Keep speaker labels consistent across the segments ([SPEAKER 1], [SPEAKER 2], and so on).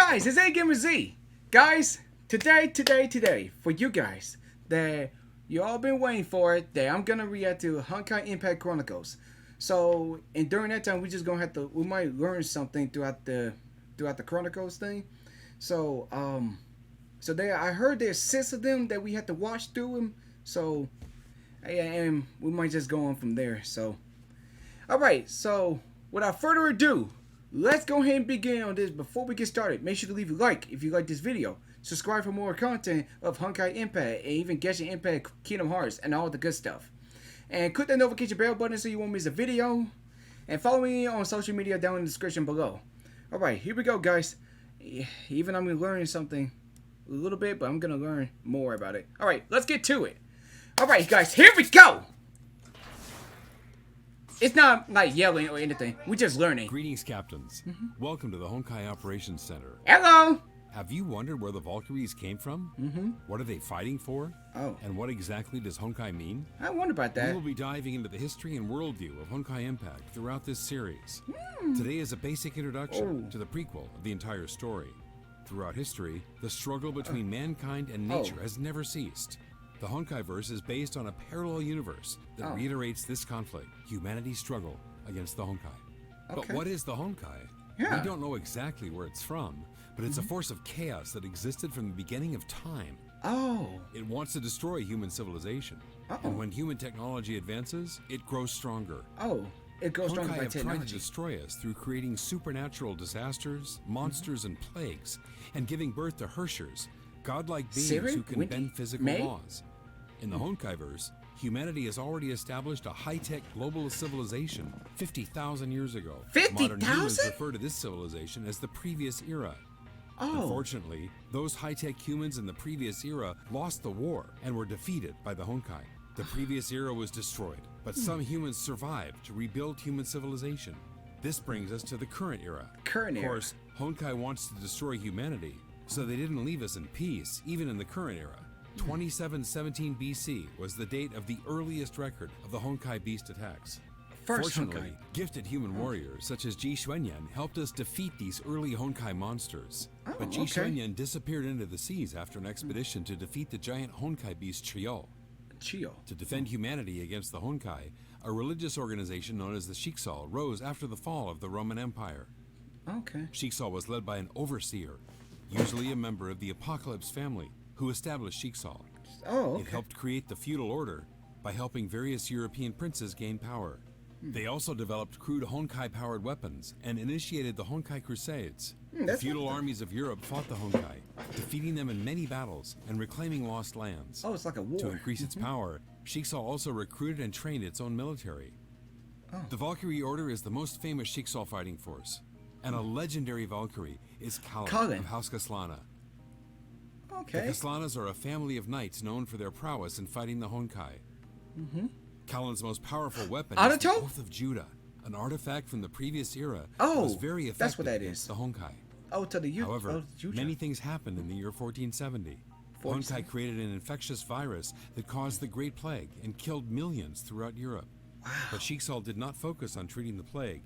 [SPEAKER 1] guys, it's Agamerzzz. Guys, today, for you guys, that you all been waiting for it, that I'm gonna react to Honkai Impact Chronicles. So, and during that time, we just gonna have to, we might learn something throughout the Chronicles thing. So, I heard there's 6 of them that we have to watch through them. So, and we might just go on from there. So, all right. So, without further ado, let's go ahead and begin on this. Before we get started, make sure to leave a like if you like this video. Subscribe for more content of Honkai Impact and even Genshin Impact Kingdom Hearts and all the good stuff. And click that notification bell button so you won't miss a video. And follow me on social media down in the description below. Alright, here we go, guys. Even I'm learning something a little bit, but I'm going to learn more about it. Alright, let's get to it. Alright, guys, here we go! It's not like yelling or anything. We're just learning.
[SPEAKER 2] Greetings, captains. Welcome to the Honkai Operations Center.
[SPEAKER 1] Hello!
[SPEAKER 2] Have you wondered where the Valkyries came from? What are they fighting for?
[SPEAKER 1] Oh.
[SPEAKER 2] And what exactly does Honkai mean?
[SPEAKER 1] I wonder about that.
[SPEAKER 2] We will be diving into the history and worldview of Honkai Impact throughout this series. Today is a basic introduction to the prequel of the entire story. Throughout history, the struggle between mankind and nature has never ceased. The Honkaiverse is based on a parallel universe that reiterates this conflict, humanity's struggle against the Honkai. But what is the Honkai? We don't know exactly where it's from, but it's a force of chaos that existed from the beginning of time. It wants to destroy human civilization. And when human technology advances, it grows stronger.
[SPEAKER 1] It goes stronger by
[SPEAKER 2] Honkai have tried to
[SPEAKER 1] technology.
[SPEAKER 2] destroy us through creating supernatural disasters, monsters, and plagues, and giving birth to Hershers, godlike beings who can bend physical laws. In the Honkaiverse, humanity has already established a high-tech global civilization 50,000 years ago.
[SPEAKER 1] 50,000?
[SPEAKER 2] Modern humans refer to this civilization as the previous era. Unfortunately, those high-tech humans in the previous era lost the war and were defeated by the Honkai. The previous era was destroyed, but some humans survived to rebuild human civilization. This brings us to the current era. Of course, Honkai wants to destroy humanity, so they didn't leave us in peace, even in the current era. 2717 BC was the date of the earliest record of the Honkai beast attacks. Fortunately, gifted human warriors such as Ji Xuanyan helped us defeat these early Honkai monsters. But Ji Xuanyan disappeared into the seas after an expedition to defeat the giant Honkai beast Chiyo. To defend humanity against the Honkai, a religious organization known as the Shiksal rose after the fall of the Roman Empire. Shiksal was led by an overseer, usually a member of the Apocalypse family, who established Shiksal. It helped create the feudal order by helping various European princes gain power. They also developed crude Honkai-powered weapons and initiated the Honkai Crusades. The feudal armies of Europe fought the Honkai, defeating them in many battles and reclaiming lost lands.
[SPEAKER 1] It's like a war.
[SPEAKER 2] To increase its power, Shiksal also recruited and trained its own military. The Valkyrie Order is the most famous Shiksal fighting force, and a legendary Valkyrie is Kalin of House Kaslana. The Kaslanas are a family of knights known for their prowess in fighting the Honkai. Kalin's most powerful weapon is the Oath of Judah, an artifact from the previous era that was very effective against the Honkai. However, many things happened in the year 1470. The Honkai created an infectious virus that caused the Great Plague and killed millions throughout Europe. But Shiksal did not focus on treating the plague.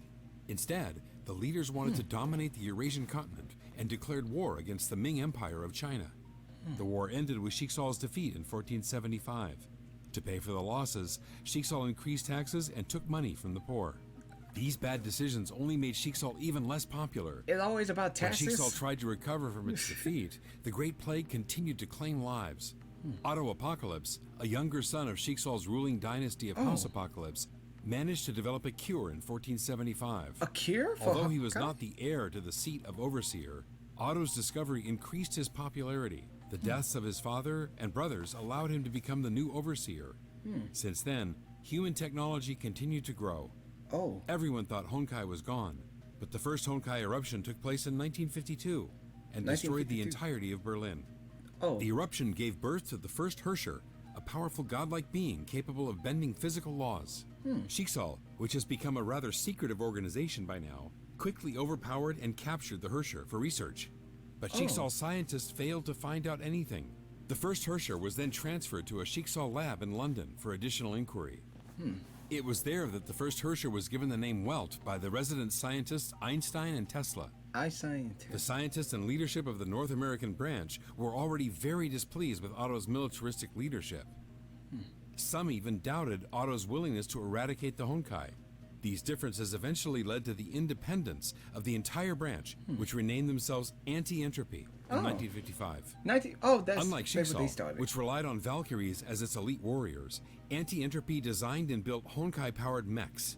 [SPEAKER 2] Instead, the leaders wanted to dominate the Eurasian continent and declared war against the Ming Empire of China. The war ended with Shiksal's defeat in 1475. To pay for the losses, Shiksal increased taxes and took money from the poor. These bad decisions only made Shiksal even less popular.
[SPEAKER 1] It's always about taxes.
[SPEAKER 2] When Shiksal tried to recover from its defeat, the Great Plague continued to claim lives. Otto Apocalypse, a younger son of Shiksal's ruling dynasty of House Apocalypse, managed to develop a cure in 1475.
[SPEAKER 1] A cure?
[SPEAKER 2] Although he was not the heir to the seat of Overseer, Otto's discovery increased his popularity. The deaths of his father and brothers allowed him to become the new overseer. Since then, human technology continued to grow. Everyone thought Honkai was gone, but the first Honkai eruption took place in 1952 and destroyed the entirety of Berlin. The eruption gave birth to the first Hersher, a powerful godlike being capable of bending physical laws. Shiksal, which has become a rather secretive organization by now, quickly overpowered and captured the Hersher for research. But Shiksal scientists failed to find out anything. The first Hersher was then transferred to a Shiksal lab in London for additional inquiry. It was there that the first Hersher was given the name Welt by the resident scientists Einstein and Tesla.
[SPEAKER 1] scientist.
[SPEAKER 2] The scientists and leadership of the North American branch were already very displeased with Otto's militaristic leadership. Some even doubted Otto's willingness to eradicate the Honkai. These differences eventually led to the independence of the entire branch, which renamed themselves Anti-Entropy in 1955.
[SPEAKER 1] That's
[SPEAKER 2] Unlike
[SPEAKER 1] what they
[SPEAKER 2] Jigsaw,
[SPEAKER 1] started.
[SPEAKER 2] which relied on Valkyries as its elite warriors, Anti-Entropy designed and built Honkai-powered mechs.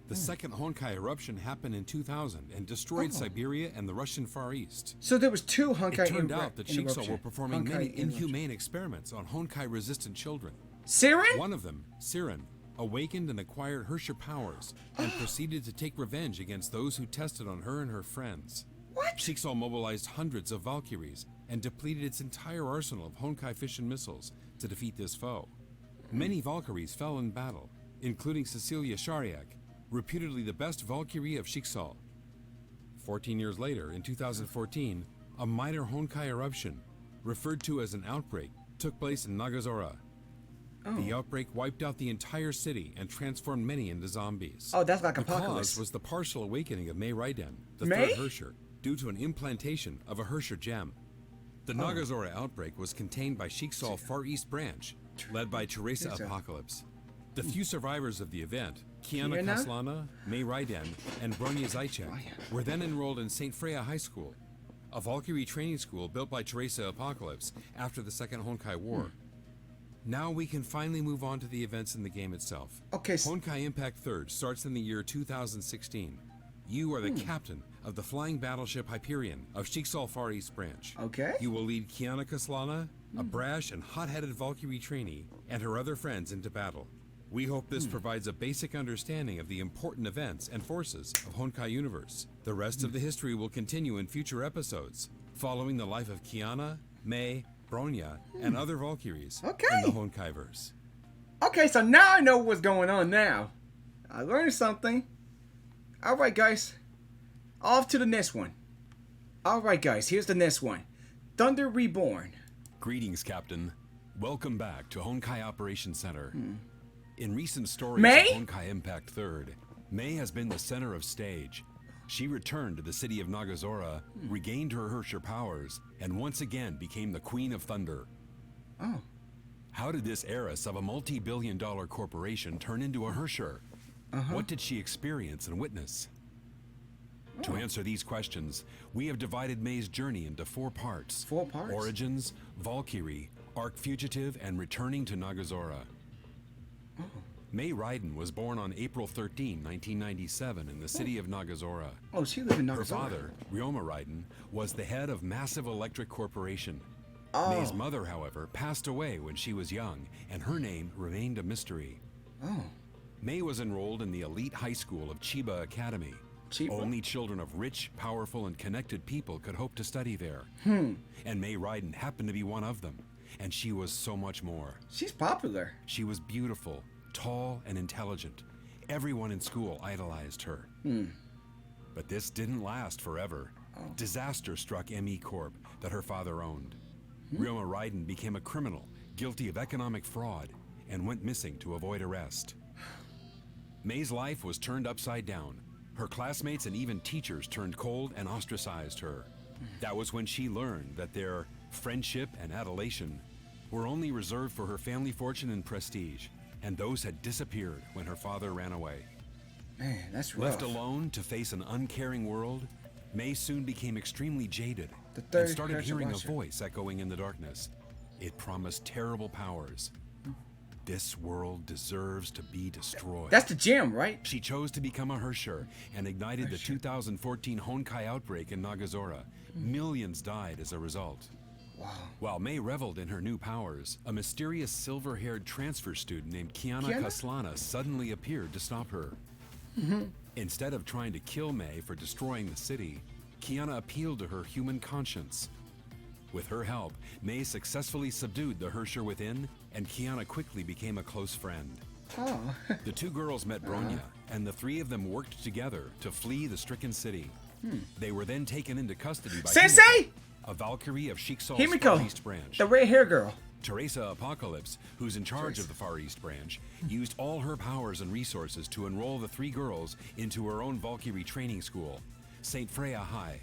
[SPEAKER 2] The second Honkai eruption happened in 2000 and destroyed Siberia and the Russian Far East.
[SPEAKER 1] So there was two Honkai.
[SPEAKER 2] It turned out that Jigsaw were performing
[SPEAKER 1] Honkai
[SPEAKER 2] many inhumane experiments on Honkai-resistant children.
[SPEAKER 1] Siren?
[SPEAKER 2] One of them, Siren, awakened and acquired Herrscher powers and proceeded to take revenge against those who tested on her and her friends.
[SPEAKER 1] What?
[SPEAKER 2] Jigsaw mobilized hundreds of Valkyries and depleted its entire arsenal of Honkai fission missiles to defeat this foe. Many Valkyries fell in battle, including Cecilia Shariak, reputedly the best Valkyrie of Jigsaw. 14 years later, in 2014, a minor Honkai eruption, referred to as an outbreak, took place in Nagazora. The outbreak wiped out the entire city and transformed many into zombies.
[SPEAKER 1] Oh, that's like
[SPEAKER 2] The
[SPEAKER 1] Apocalypse.
[SPEAKER 2] cause was the partial awakening of May Raiden, the
[SPEAKER 1] May?
[SPEAKER 2] third Herrscher, due to an implantation of a Herrscher gem. The Nagazora outbreak was contained by Jigsaw Far East Branch, led by Teresa Apocalypse. The few survivors of the event, Kiana Kaslana, May Raiden, and Bronya Zajcek, were then enrolled in St. Freya High School, a Valkyrie training school built by Teresa Apocalypse after the Second Honkai War. Now we can finally move on to the events in the game itself.
[SPEAKER 1] Okay.
[SPEAKER 2] Honkai Impact 3rd starts in the year 2016. You are the captain of the flying battleship Hyperion of Jigsaw Far East Branch.
[SPEAKER 1] Okay.
[SPEAKER 2] You will lead Kiana Kaslana, a brash and hot-headed Valkyrie trainee, and her other friends into battle. We hope this provides a basic understanding of the important events and forces of Honkai Universe. The rest of the history will continue in future episodes, following the life of Kiana, May, Bronya, and other Valkyries in the Honkaiverse.
[SPEAKER 1] Okay, so now I know what's going on now. I learned something. Alright, guys. Off to the next one. Alright, guys, here's the next one. Thunder Reborn.
[SPEAKER 3] Greetings, Captain. Welcome back to Honkai Operations Center. In recent stories
[SPEAKER 1] May?
[SPEAKER 3] of Honkai Impact 3rd, May has been the center of stage. She returned to the city of Nagazora, regained her Herrscher powers, and once again became the Queen of Thunder.
[SPEAKER 1] Oh.
[SPEAKER 3] How did this heiress of a multi-billion-dollar corporation turn into a Herrscher? What did she experience and witness? To answer these questions, we have divided May's journey into 4 parts.
[SPEAKER 1] 4 parts?
[SPEAKER 3] Origins, Valkyrie, Arc Fugitive, and returning to Nagazora. May Raiden was born on April 13, 1997 in the city of Nagazora.
[SPEAKER 1] Oh, she lived in Nagazora.
[SPEAKER 3] Her father, Ryoma Raiden, was the head of Massive Electric Corporation.
[SPEAKER 1] Oh.
[SPEAKER 3] May's mother, however, passed away when she was young, and her name remained a mystery.
[SPEAKER 1] Oh.
[SPEAKER 3] May was enrolled in the elite high school of Chiba Academy.
[SPEAKER 1] Chiba?
[SPEAKER 3] Only children of rich, powerful, and connected people could hope to study there. And May Raiden happened to be one of them, and she was so much more.
[SPEAKER 1] She's popular.
[SPEAKER 3] She was beautiful, tall, and intelligent. Everyone in school idolized her. But this didn't last forever. Disaster struck ME Corp that her father owned. Ryoma Raiden became a criminal, guilty of economic fraud, and went missing to avoid arrest. May's life was turned upside down. Her classmates and even teachers turned cold and ostracized her. That was when she learned that their friendship and adulation were only reserved for her family fortune and prestige, and those had disappeared when her father ran away.
[SPEAKER 1] Man, that's rough.
[SPEAKER 3] Left alone to face an uncaring world, May soon became extremely jaded
[SPEAKER 1] The third
[SPEAKER 3] and started
[SPEAKER 1] character
[SPEAKER 3] hearing a
[SPEAKER 1] watcher.
[SPEAKER 3] voice echoing in the darkness. It promised terrible powers. This world deserves to be destroyed.
[SPEAKER 1] That's the gem, right?
[SPEAKER 3] She chose to become a Herrscher and ignited the 2014 Honkai outbreak in Nagazora. Millions died as a result.
[SPEAKER 1] Wow.
[SPEAKER 3] While May reveled in her new powers, a mysterious silver-haired transfer student named Kiana
[SPEAKER 1] Kiana?
[SPEAKER 3] Kaslana suddenly appeared to stop her. Instead of trying to kill May for destroying the city, Kiana appealed to her human conscience. With her help, May successfully subdued the Herrscher within, and Kiana quickly became a close friend.
[SPEAKER 1] Oh.
[SPEAKER 3] The two girls met Bronya, and the 3 of them worked together to flee the stricken city. They were then taken into custody by
[SPEAKER 1] Sensei!
[SPEAKER 3] Himiko, a Valkyrie of Jigsaw's Far East
[SPEAKER 1] Himiko,
[SPEAKER 3] branch.
[SPEAKER 1] the red hair girl.
[SPEAKER 3] Teresa Apocalypse, who's in charge of the Far East branch, used all her powers and resources to enroll the 3 girls into her own Valkyrie training school. St. Freya High.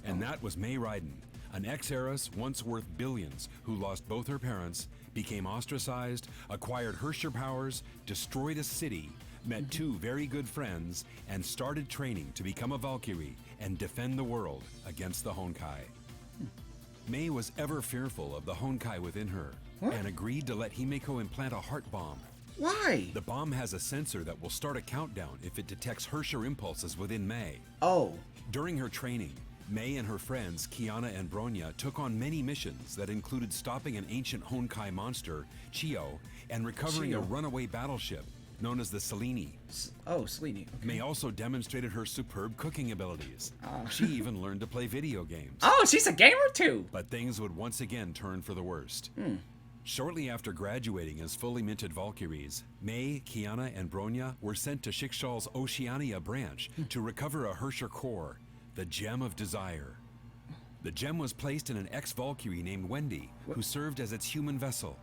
[SPEAKER 3] And that was May Ryden, an ex-heiress once worth billions who lost both her parents, became ostracized, acquired Hersher powers, destroyed a city, met two very good friends, and started training to become a Valkyrie and defend the world against the Honkai. May was ever fearful of the Honkai within her and agreed to let Himeko implant a heart bomb.
[SPEAKER 1] Why?
[SPEAKER 3] The bomb has a sensor that will start a countdown if it detects Hersher impulses within May.
[SPEAKER 1] Oh.
[SPEAKER 3] During her training, May and her friends Kiana and Bronya took on many missions that included stopping an ancient Honkai monster, Chio, and recovering a runaway battleship known as the Selene.
[SPEAKER 1] Selene. Okay.
[SPEAKER 3] May also demonstrated her superb cooking abilities. She even learned to play video games.
[SPEAKER 1] Oh, she's a gamer too!
[SPEAKER 3] But things would once again turn for the worst. Shortly after graduating as fully minted Valkyries, May, Kiana, and Bronya were sent to Shikshal's Oceania branch to recover a Hersher core, the Gem of Desire. The gem was placed in an ex-Valkyrie named Wendy, who served as its human vessel.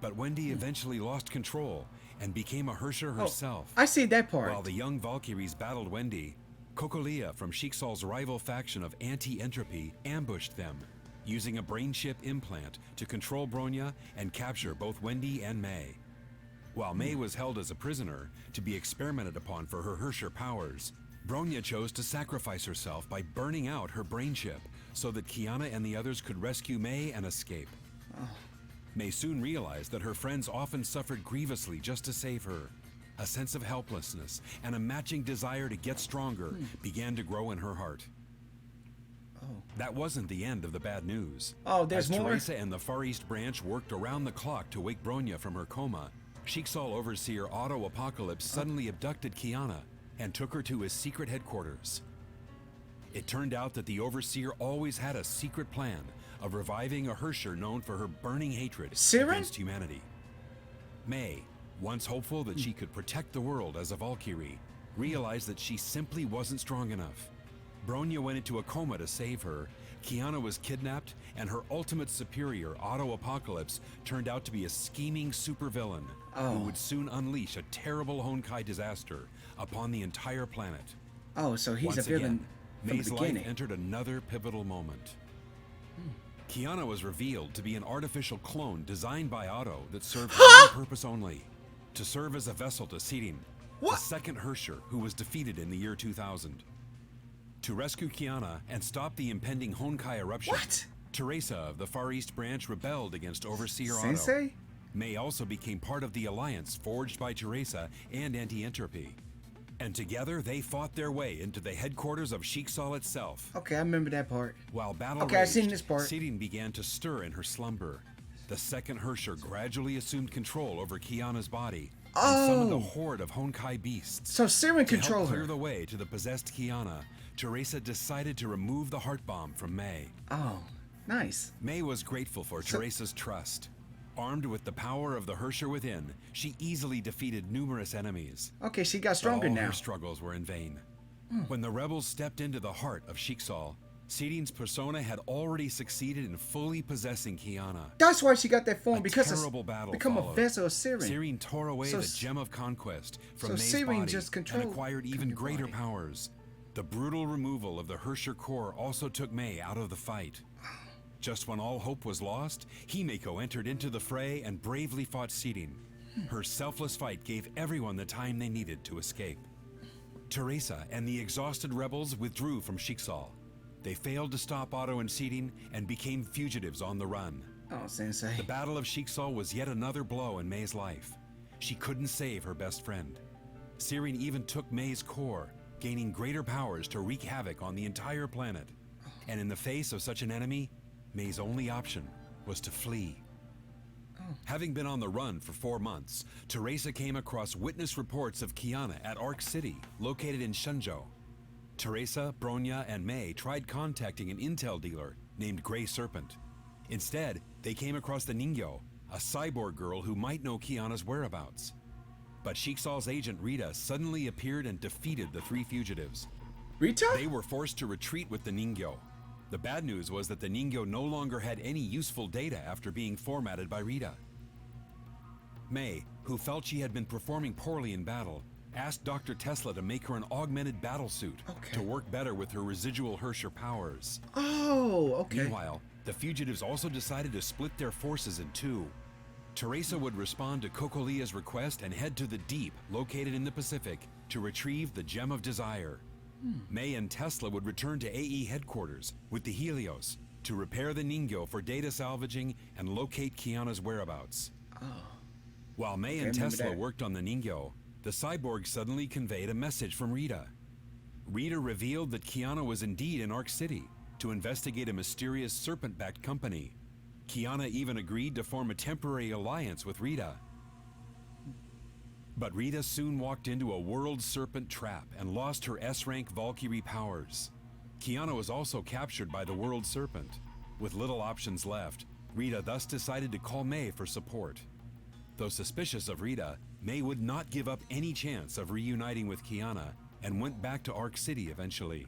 [SPEAKER 3] But Wendy eventually lost control and became a Hersher herself.
[SPEAKER 1] I see that part.
[SPEAKER 3] While the young Valkyries battled Wendy, Kokolia from Shiksal's rival faction of Anti-Entropy ambushed them, using a brain chip implant to control Bronya and capture both Wendy and May. While May was held as a prisoner to be experimented upon for her Hersher powers, Bronya chose to sacrifice herself by burning out her brain chip so that Kiana and the others could rescue May and escape. May soon realized that her friends often suffered grievously just to save her. A sense of helplessness and a matching desire to get stronger began to grow in her heart. That wasn't the end of the bad news.
[SPEAKER 1] There's
[SPEAKER 3] As
[SPEAKER 1] more?
[SPEAKER 3] Teresa and the Far East branch worked around the clock to wake Bronya from her coma, Shiksal overseer Otto Apocalypse suddenly abducted Kiana and took her to his secret headquarters. It turned out that the overseer always had a secret plan of reviving a Hersher known for her burning hatred against humanity. May, once hopeful that she could protect the world as a Valkyrie, realized that she simply wasn't strong enough. Bronya went into a coma to save her, Kiana was kidnapped, and her ultimate superior, Otto Apocalypse, turned out to be a scheming supervillain who would soon unleash a terrible Honkai disaster upon the entire planet.
[SPEAKER 1] So he's
[SPEAKER 3] Once
[SPEAKER 1] a villain
[SPEAKER 3] again,
[SPEAKER 1] from
[SPEAKER 3] May's
[SPEAKER 1] the
[SPEAKER 3] life
[SPEAKER 1] beginning.
[SPEAKER 3] entered another pivotal moment. Kiana was revealed to be an artificial clone designed by Otto that served one purpose only: to serve as a vessel to Sirin, the second Hersher who was defeated in the year 2000. To rescue Kiana and stop the impending Honkai eruption, Teresa of the Far East branch rebelled against Overseer Otto. May also became part of the alliance forged by Teresa and Anti-Entropy. And together they fought their way into the headquarters of Shiksal itself.
[SPEAKER 1] Okay, I remember that part.
[SPEAKER 3] While battle
[SPEAKER 1] I've
[SPEAKER 3] raged,
[SPEAKER 1] seen this part.
[SPEAKER 3] Sirin began to stir in her slumber. The second Hersher gradually assumed control over Kiana's body and summoned a horde of Honkai beasts.
[SPEAKER 1] So Sirin controlled
[SPEAKER 3] To help clear
[SPEAKER 1] her.
[SPEAKER 3] the way to the possessed Kiana, Teresa decided to remove the heart bomb from May.
[SPEAKER 1] Nice.
[SPEAKER 3] May was grateful for Teresa's trust. Armed with the power of the Hersher within, she easily defeated numerous enemies.
[SPEAKER 1] Okay, she got stronger
[SPEAKER 3] But all
[SPEAKER 1] now.
[SPEAKER 3] her struggles were in vain. When the rebels stepped into the heart of Shiksal, Sirin's persona had already succeeded in fully possessing Kiana.
[SPEAKER 1] That's why she got that form,
[SPEAKER 3] A
[SPEAKER 1] because
[SPEAKER 3] terrible
[SPEAKER 1] it's
[SPEAKER 3] battle
[SPEAKER 1] become
[SPEAKER 3] followed.
[SPEAKER 1] a vessel of Sirin.
[SPEAKER 3] Sirin tore away the gem of conquest from May's
[SPEAKER 1] Sirin
[SPEAKER 3] body
[SPEAKER 1] just
[SPEAKER 3] and
[SPEAKER 1] controlled
[SPEAKER 3] acquired even
[SPEAKER 1] your
[SPEAKER 3] greater
[SPEAKER 1] body.
[SPEAKER 3] powers. The brutal removal of the Hersher core also took May out of the fight. Just when all hope was lost, Himeko entered into the fray and bravely fought Sirin. Her selfless fight gave everyone the time they needed to escape. Teresa and the exhausted rebels withdrew from Shiksal. They failed to stop Otto and Sirin and became fugitives on the run.
[SPEAKER 1] Sensei.
[SPEAKER 3] The Battle of Shiksal was yet another blow in May's life. She couldn't save her best friend. Sirin even took May's core, gaining greater powers to wreak havoc on the entire planet. And in the face of such an enemy, May's only option was to flee. Having been on the run for 4 months, Teresa came across witness reports of Kiana at Arc City, located in Shenzhou. Teresa, Bronya, and May tried contacting an intel dealer named Grey Serpent. Instead, they came across the Ningyo, a cyborg girl who might know Kiana's whereabouts. But Shiksal's agent Rita suddenly appeared and defeated the 3 fugitives.
[SPEAKER 1] Rita?
[SPEAKER 3] They were forced to retreat with the Ningyo. The bad news was that the Ningyo no longer had any useful data after being formatted by Rita. May, who felt she had been performing poorly in battle, asked Dr. Tesla to make her an augmented battlesuit to work better with her residual Herrscher powers.
[SPEAKER 1] Oh, okay.
[SPEAKER 3] Meanwhile, the fugitives also decided to split their forces in two. Teresa would respond to Kokolia's request and head to the Deep, located in the Pacific, to retrieve the Gem of Desire. May and Tesla would return to AE headquarters with the Helios to repair the Ningyo for data salvaging and locate Kiana's whereabouts. While May and Tesla worked on the Ningyo, the cyborg suddenly conveyed a message from Rita. Rita revealed that Kiana was indeed in Arc City to investigate a mysterious serpent-backed company. Kiana even agreed to form a temporary alliance with Rita. But Rita soon walked into a world serpent trap and lost her S-rank Valkyrie powers. Kiana was also captured by the world serpent. With little options left, Rita thus decided to call May for support. Though suspicious of Rita, May would not give up any chance of reuniting with Kiana and went back to Arc City eventually.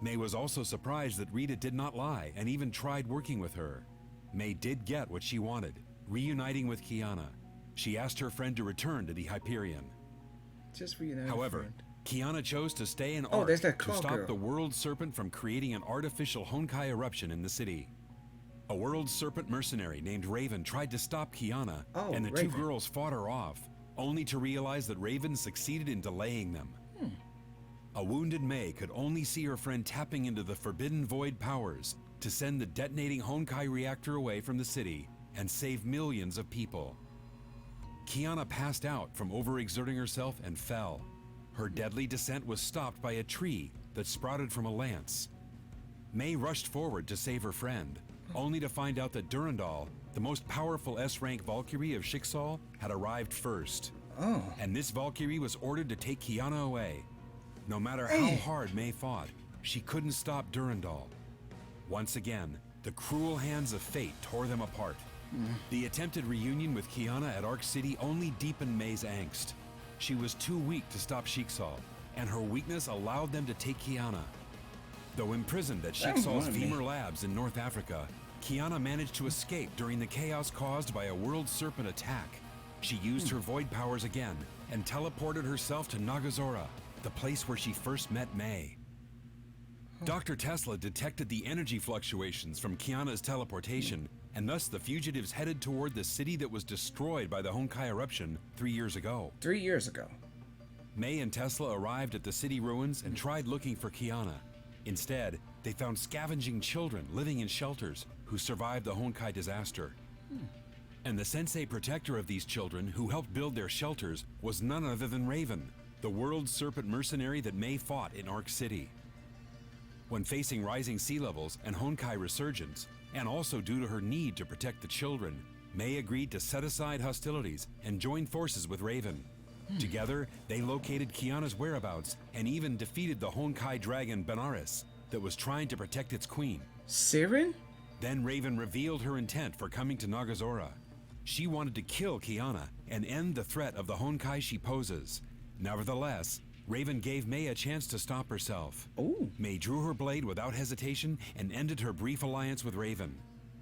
[SPEAKER 3] May was also surprised that Rita did not lie and even tried working with her. May did get what she wanted, reuniting with Kiana. She asked her friend to return to the Hyperion.
[SPEAKER 1] Just reuniting.
[SPEAKER 3] However, Kiana chose to stay in
[SPEAKER 1] Oh,
[SPEAKER 3] Arc
[SPEAKER 1] there's that
[SPEAKER 3] to
[SPEAKER 1] call
[SPEAKER 3] stop
[SPEAKER 1] girl.
[SPEAKER 3] the world serpent from creating an artificial Honkai eruption in the city. A world serpent mercenary named Raven tried to stop Kiana,
[SPEAKER 1] Oh,
[SPEAKER 3] and the
[SPEAKER 1] Raven.
[SPEAKER 3] two girls fought her off, only to realize that Raven succeeded in delaying them. A wounded May could only see her friend tapping into the forbidden void powers to send the detonating Honkai reactor away from the city and save millions of people. Kiana passed out from overexerting herself and fell. Her deadly descent was stopped by a tree that sprouted from a lance. May rushed forward to save her friend, only to find out that Durandal, the most powerful S-rank Valkyrie of Schicksal, had arrived first. And this Valkyrie was ordered to take Kiana away. No matter how hard May fought, she couldn't stop Durandal. Once again, the cruel hands of fate tore them apart. The attempted reunion with Kiana at Arc City only deepened May's angst. She was too weak to stop Schicksal, and her weakness allowed them to take Kiana. Though imprisoned at Schicksal's Femur Labs in North Africa, Kiana managed to escape during the chaos caused by a world serpent attack. She used her void powers again and teleported herself to Nagazora, the place where she first met May. Dr. Tesla detected the energy fluctuations from Kiana's teleportation, and thus the fugitives headed toward the city that was destroyed by the Honkai eruption 3 years ago.
[SPEAKER 1] 3 years ago.
[SPEAKER 3] May and Tesla arrived at the city ruins and tried looking for Kiana. Instead, they found scavenging children living in shelters who survived the Honkai disaster. And the sensei protector of these children who helped build their shelters was none other than Raven, the world serpent mercenary that May fought in Arc City. When facing rising sea levels and Honkai resurgence, and also due to her need to protect the children, May agreed to set aside hostilities and join forces with Raven. Together, they located Kiana's whereabouts and even defeated the Honkai dragon Benares that was trying to protect its queen.
[SPEAKER 1] Siren?
[SPEAKER 3] Then Raven revealed her intent for coming to Nagazora. She wanted to kill Kiana and end the threat of the Honkai she poses. Nevertheless, Raven gave May a chance to stop herself. May drew her blade without hesitation and ended her brief alliance with Raven.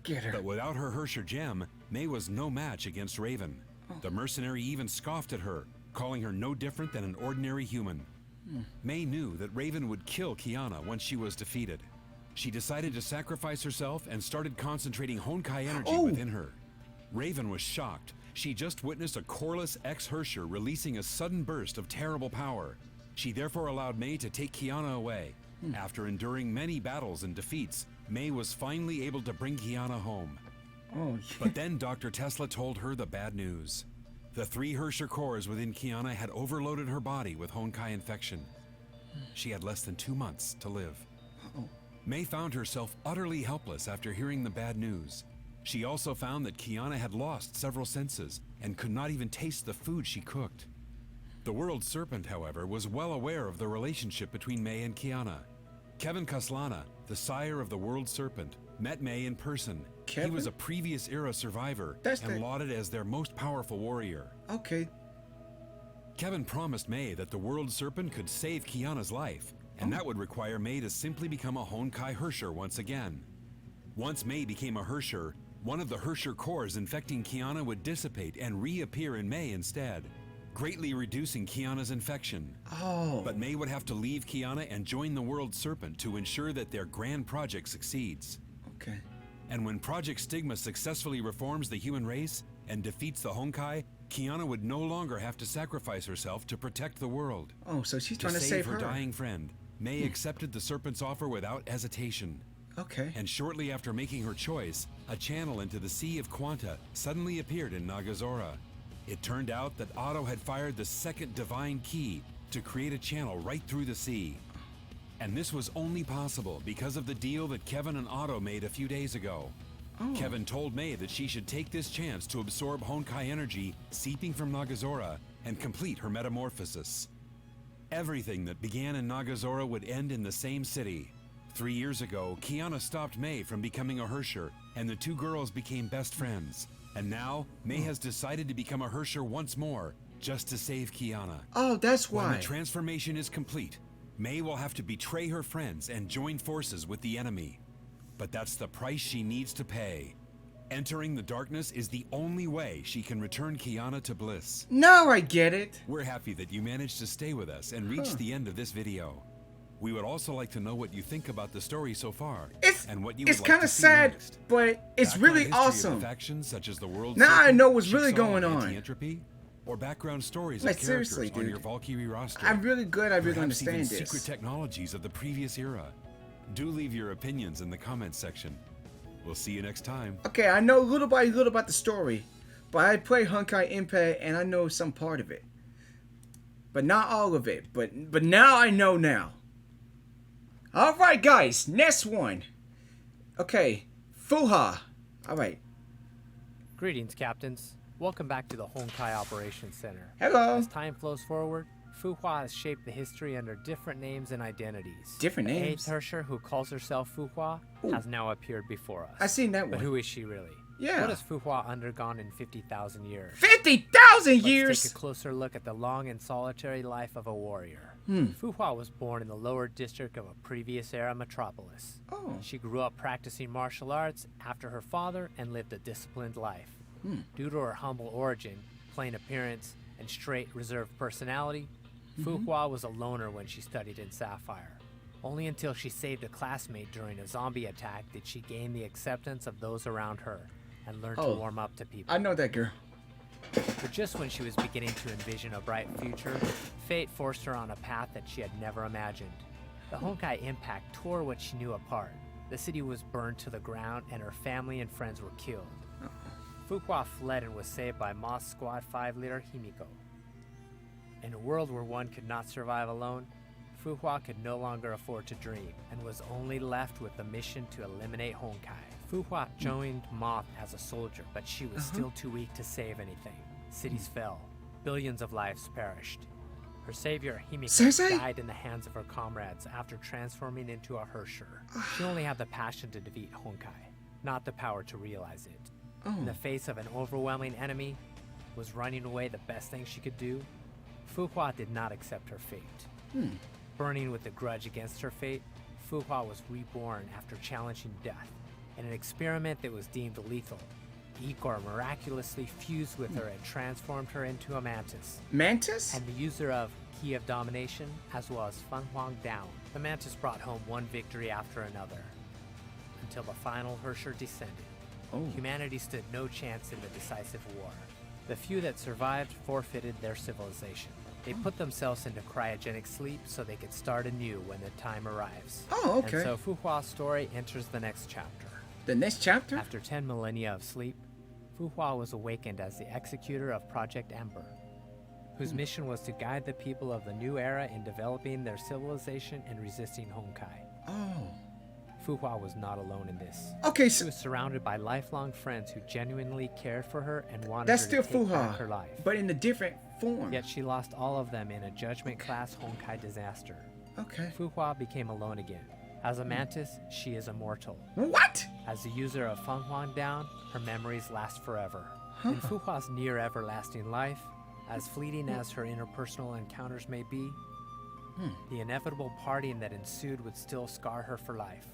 [SPEAKER 1] Get her.
[SPEAKER 3] But without her Herrscher gem, May was no match against Raven. The mercenary even scoffed at her, calling her no different than an ordinary human. May knew that Raven would kill Kiana once she was defeated. She decided to sacrifice herself and started concentrating Honkai energy within her. Raven was shocked. She just witnessed a coreless ex-Herrscher releasing a sudden burst of terrible power. She therefore allowed May to take Kiana away. After enduring many battles and defeats, May was finally able to bring Kiana home. But then Dr. Tesla told her the bad news. The 3 Herrscher cores within Kiana had overloaded her body with Honkai infection. She had less than 2 months to live. May found herself utterly helpless after hearing the bad news. She also found that Kiana had lost several senses and could not even taste the food she cooked. The World Serpent, however, was well aware of the relationship between May and Kiana. Kevin Kaslana, the sire of the World Serpent, met May in person.
[SPEAKER 1] Kevin?
[SPEAKER 3] He was a previous era survivor and lauded as their most powerful warrior. Kevin promised May that the World Serpent could save Kiana's life, and that would require May to simply become a Honkai Herrscher once again. Once May became a Herrscher, one of the Herrscher cores infecting Kiana would dissipate and reappear in May instead. greatly reducing Kiana's infection.
[SPEAKER 1] Oh.
[SPEAKER 3] But May would have to leave Kiana and join the World Serpent to ensure that their grand project succeeds.
[SPEAKER 1] Okay.
[SPEAKER 3] And when Project Stigma successfully reforms the human race and defeats the Honkai, Kiana would no longer have to sacrifice herself to protect the world.
[SPEAKER 1] Oh, so she's trying to
[SPEAKER 3] save
[SPEAKER 1] her.
[SPEAKER 3] dying friend, May accepted the Serpent's offer without hesitation.
[SPEAKER 1] Okay.
[SPEAKER 3] And shortly after making her choice, a channel into the Sea of Quanta suddenly appeared in Nagazora. It turned out that Otto had fired the second divine key to create a channel right through the sea. And this was only possible because of the deal that Kevin and Otto made a few days ago.
[SPEAKER 1] Oh.
[SPEAKER 3] Kevin told May that she should take this chance to absorb Honkai energy seeping from Nagazora and complete her metamorphosis. Everything that began in Nagazora would end in the same city. 3 years ago, Kiana stopped May from becoming a Hersher, and the two girls became best friends. And now, May has decided to become a Hersher once more, just to save Kiana.
[SPEAKER 1] Oh, that's why.
[SPEAKER 3] When the transformation is complete, May will have to betray her friends and join forces with the enemy. But that's the price she needs to pay. Entering the darkness is the only way she can return Kiana to bliss.
[SPEAKER 1] Now I get it.
[SPEAKER 3] We're happy that you managed to stay with us and reach the end of this video. We would also like to know what you think about the story so far, and what you would
[SPEAKER 1] It's
[SPEAKER 3] like
[SPEAKER 1] kind
[SPEAKER 3] to
[SPEAKER 1] of
[SPEAKER 3] see
[SPEAKER 1] sad,
[SPEAKER 3] next.
[SPEAKER 1] but it's
[SPEAKER 3] Background
[SPEAKER 1] really
[SPEAKER 3] history of
[SPEAKER 1] awesome.
[SPEAKER 3] the factions such as the World
[SPEAKER 1] Now I
[SPEAKER 3] Serpent,
[SPEAKER 1] know what's really
[SPEAKER 3] Jigsaw,
[SPEAKER 1] going
[SPEAKER 3] and
[SPEAKER 1] on.
[SPEAKER 3] Anti-Entropy, or background stories
[SPEAKER 1] Like,
[SPEAKER 3] of characters
[SPEAKER 1] seriously,
[SPEAKER 3] on
[SPEAKER 1] dude.
[SPEAKER 3] your Valkyrie roster.
[SPEAKER 1] I'm really good. I really
[SPEAKER 3] Perhaps
[SPEAKER 1] understand
[SPEAKER 3] even
[SPEAKER 1] this.
[SPEAKER 3] secret technologies of the previous era. Do leave your opinions in the comments section. We'll see you next time.
[SPEAKER 1] Okay, I know little by little about the story, but I play Honkai Impact and I know some part of it, but not all of it. But now I know now. All right, guys, next one. Okay, Fuha. All right.
[SPEAKER 4] Greetings, Captains. Welcome back to the Honkai Operations Center.
[SPEAKER 1] Hello.
[SPEAKER 4] As time flows forward, Fuhua has shaped the history under different names and identities.
[SPEAKER 1] Different
[SPEAKER 4] The
[SPEAKER 1] names?
[SPEAKER 4] eighth Hersher, who calls herself Fuhua, has now appeared before us.
[SPEAKER 1] I seen that
[SPEAKER 4] But
[SPEAKER 1] one.
[SPEAKER 4] who is she really?
[SPEAKER 1] Yeah.
[SPEAKER 4] What has Fuhua undergone in 50,000 years?
[SPEAKER 1] 50,000
[SPEAKER 4] Let's
[SPEAKER 1] years.
[SPEAKER 4] take a closer look at the long and solitary life of a warrior. Fuhua was born in the lower district of a previous era metropolis.
[SPEAKER 1] Oh.
[SPEAKER 4] She grew up practicing martial arts after her father and lived a disciplined life. Due to her humble origin, plain appearance, and straight reserved personality, Fuhua was a loner when she studied in Sapphire. Only until she saved a classmate during a zombie attack did she gain the acceptance of those around her and learn to
[SPEAKER 1] Oh.
[SPEAKER 4] warm up to people.
[SPEAKER 1] I know that girl.
[SPEAKER 4] But just when she was beginning to envision a bright future, fate forced her on a path that she had never imagined. The Honkai impact tore what she knew apart. The city was burned to the ground and her family and friends were killed. Fuhua fled and was saved by Moss Squad 5 leader Himiko. In a world where one could not survive alone, Fuhua could no longer afford to dream and was only left with the mission to eliminate Honkai. Fuhua joined Moth as a soldier, but she was still too weak to save anything. Cities fell. Billions of lives perished. Her savior, Himiko,
[SPEAKER 1] Sensei?
[SPEAKER 4] died in the hands of her comrades after transforming into a Hersher. She only had the passion to defeat Honkai, not the power to realize it. In the face of an overwhelming enemy, was running away the best thing she could do? Fuhua did not accept her fate. Burning with a grudge against her fate, Fuhua was reborn after challenging death. In an experiment that was deemed lethal, Igor miraculously fused with her and transformed her into a mantis.
[SPEAKER 1] Mantis?
[SPEAKER 4] And the user of Key of Domination, as well as Fan Huang Down. The mantis brought home one victory after another, until the final Hersher descended. Humanity stood no chance in the decisive war. The few that survived forfeited their civilization. They put themselves into cryogenic sleep so they could start anew when the time arrives.
[SPEAKER 1] Oh, okay.
[SPEAKER 4] And so Fuhua's story enters the next chapter.
[SPEAKER 1] The next chapter?
[SPEAKER 4] After 10 millennia of sleep, Fuhua was awakened as the executor of Project Ember, whose mission was to guide the people of the new era in developing their civilization and resisting Honkai.
[SPEAKER 1] Oh.
[SPEAKER 4] Fuhua was not alone in this.
[SPEAKER 1] Okay,
[SPEAKER 4] She
[SPEAKER 1] so
[SPEAKER 4] was surrounded by lifelong friends who genuinely cared for her and wanted
[SPEAKER 1] that's
[SPEAKER 4] her
[SPEAKER 1] still
[SPEAKER 4] to take back her
[SPEAKER 1] Fuha,
[SPEAKER 4] life.
[SPEAKER 1] but in a different form.
[SPEAKER 4] Yet she lost all of them in a judgment-class Honkai disaster.
[SPEAKER 1] Okay.
[SPEAKER 4] Fuhua became alone again. As a mantis, she is immortal.
[SPEAKER 1] What?
[SPEAKER 4] As the user of Fan Huang Down, her memories last forever. In Fuhua's near-everlasting life, as fleeting as her interpersonal encounters may be, the inevitable parting that ensued would still scar her for life.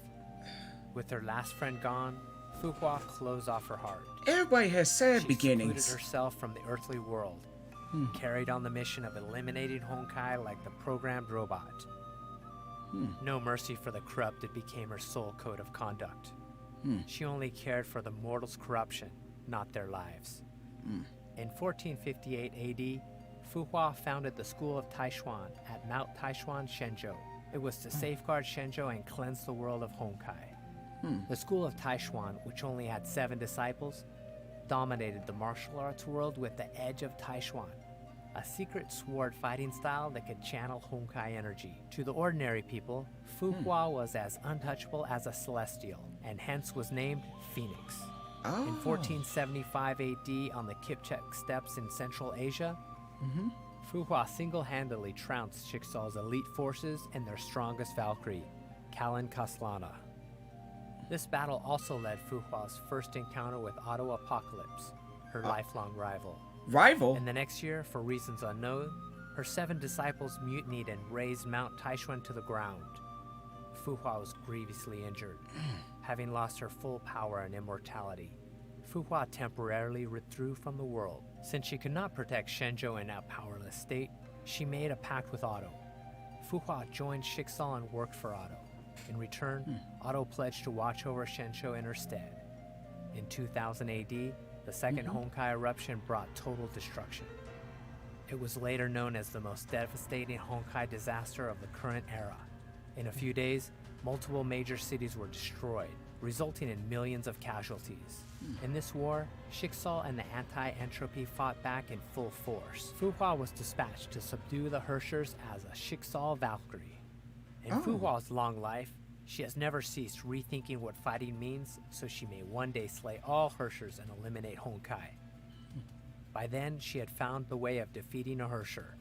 [SPEAKER 4] With her last friend gone, Fuhua closed off her heart.
[SPEAKER 1] Everybody has sad
[SPEAKER 4] She
[SPEAKER 1] beginnings.
[SPEAKER 4] secluded herself from the earthly world, carried on the mission of eliminating Honkai like the programmed robot. No mercy for the corrupted became her sole code of conduct. She only cared for the mortals' corruption, not their lives. In 1458 AD, Fu Hua founded the School of Taishuan at Mount Taishuan, Shenzhou. It was to safeguard Shenzhou and cleanse the world of Honkai. The School of Taishuan, which only had 7 disciples, dominated the martial arts world with the Edge of Taishuan, a secret sword fighting style that could channel Honkai energy. To the ordinary people, Fu Hua was as untouchable as a celestial, and hence was named Phoenix. In 1475 AD, on the Kipchak steppes in Central Asia, Fu Hua single-handedly trounced Shiksaw's elite forces and their strongest Valkyrie, Kalin Kaslana. This battle also led Fu Hua's first encounter with Otto Apocalypse, her lifelong rival.
[SPEAKER 1] Rival?
[SPEAKER 4] And the next year, for reasons unknown, her 7 disciples mutinied and razed Mount Taishuan to the ground. Fu Hua was grievously injured, having lost her full power and immortality. Fu Hua temporarily withdrew from the world. Since she could not protect Shenzhou in a powerless state, she made a pact with Otto. Fu Hua joined Shiksaw and worked for Otto. In return, Otto pledged to watch over Shenzhou in her stead. In 2000 AD, the second Honkai eruption brought total destruction. It was later known as the most devastating Honkai disaster of the current era. In a few days, multiple major cities were destroyed, resulting in millions of casualties. In this war, Shiksaw and the anti-entropy fought back in full force. Fu Hua was dispatched to subdue the Herschers as a Shiksaw Valkyrie. In Fu Hua's long life, she has never ceased rethinking what fighting means, so she may one day slay all Herschers and eliminate Honkai. By then, she had found the way of defeating a Herrscher.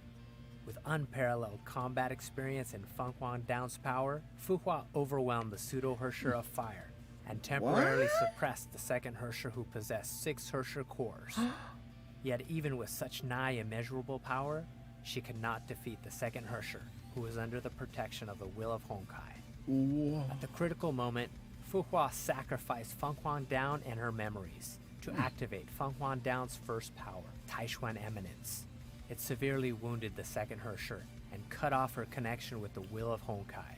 [SPEAKER 4] With unparalleled combat experience and Feng Huang Down's power, Fu Hua overwhelmed the pseudo-Herrscher of Fire and temporarily suppressed the second Herrscher, who possessed 6 Herrscher cores. Yet even with such nigh immeasurable power, she could not defeat the second Herrscher, who was under the protection of the will of Honkai. At the critical moment, Fu Hua sacrificed Feng Huang Down and her memories to activate Feng Huang Down's first power, Taishuan Eminence. It severely wounded the second Herrscher and cut off her connection with the will of Honkai,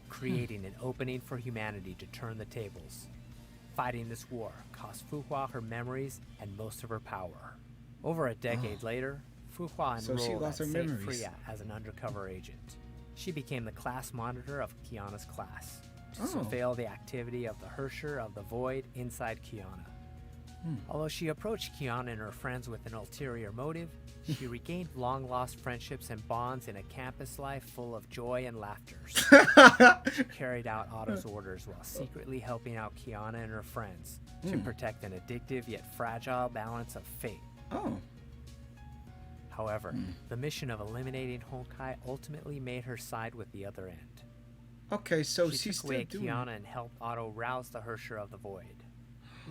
[SPEAKER 4] creating an opening for humanity to turn the tables. Fighting this war cost Fu Hua her memories and most of her power. Over a decade later, Fu Hua enrolled at St. Freya as an undercover agent. She became the class monitor of Kiana's class, to surveil the activity of the Herrscher of the Void inside Kiana. Although she approached Kiana and her friends with an ulterior motive, she regained long-lost friendships and bonds in a campus life full of joy and laughter. She carried out Otto's orders while secretly helping out Kiana and her friends to protect an addictive yet fragile balance of fate. However, the mission of eliminating Honkai ultimately made her side with the other end.
[SPEAKER 1] Okay, so
[SPEAKER 4] she
[SPEAKER 1] she's
[SPEAKER 4] took away
[SPEAKER 1] still doing...
[SPEAKER 4] Kiana and helped Otto rouse the Herrscher of the Void.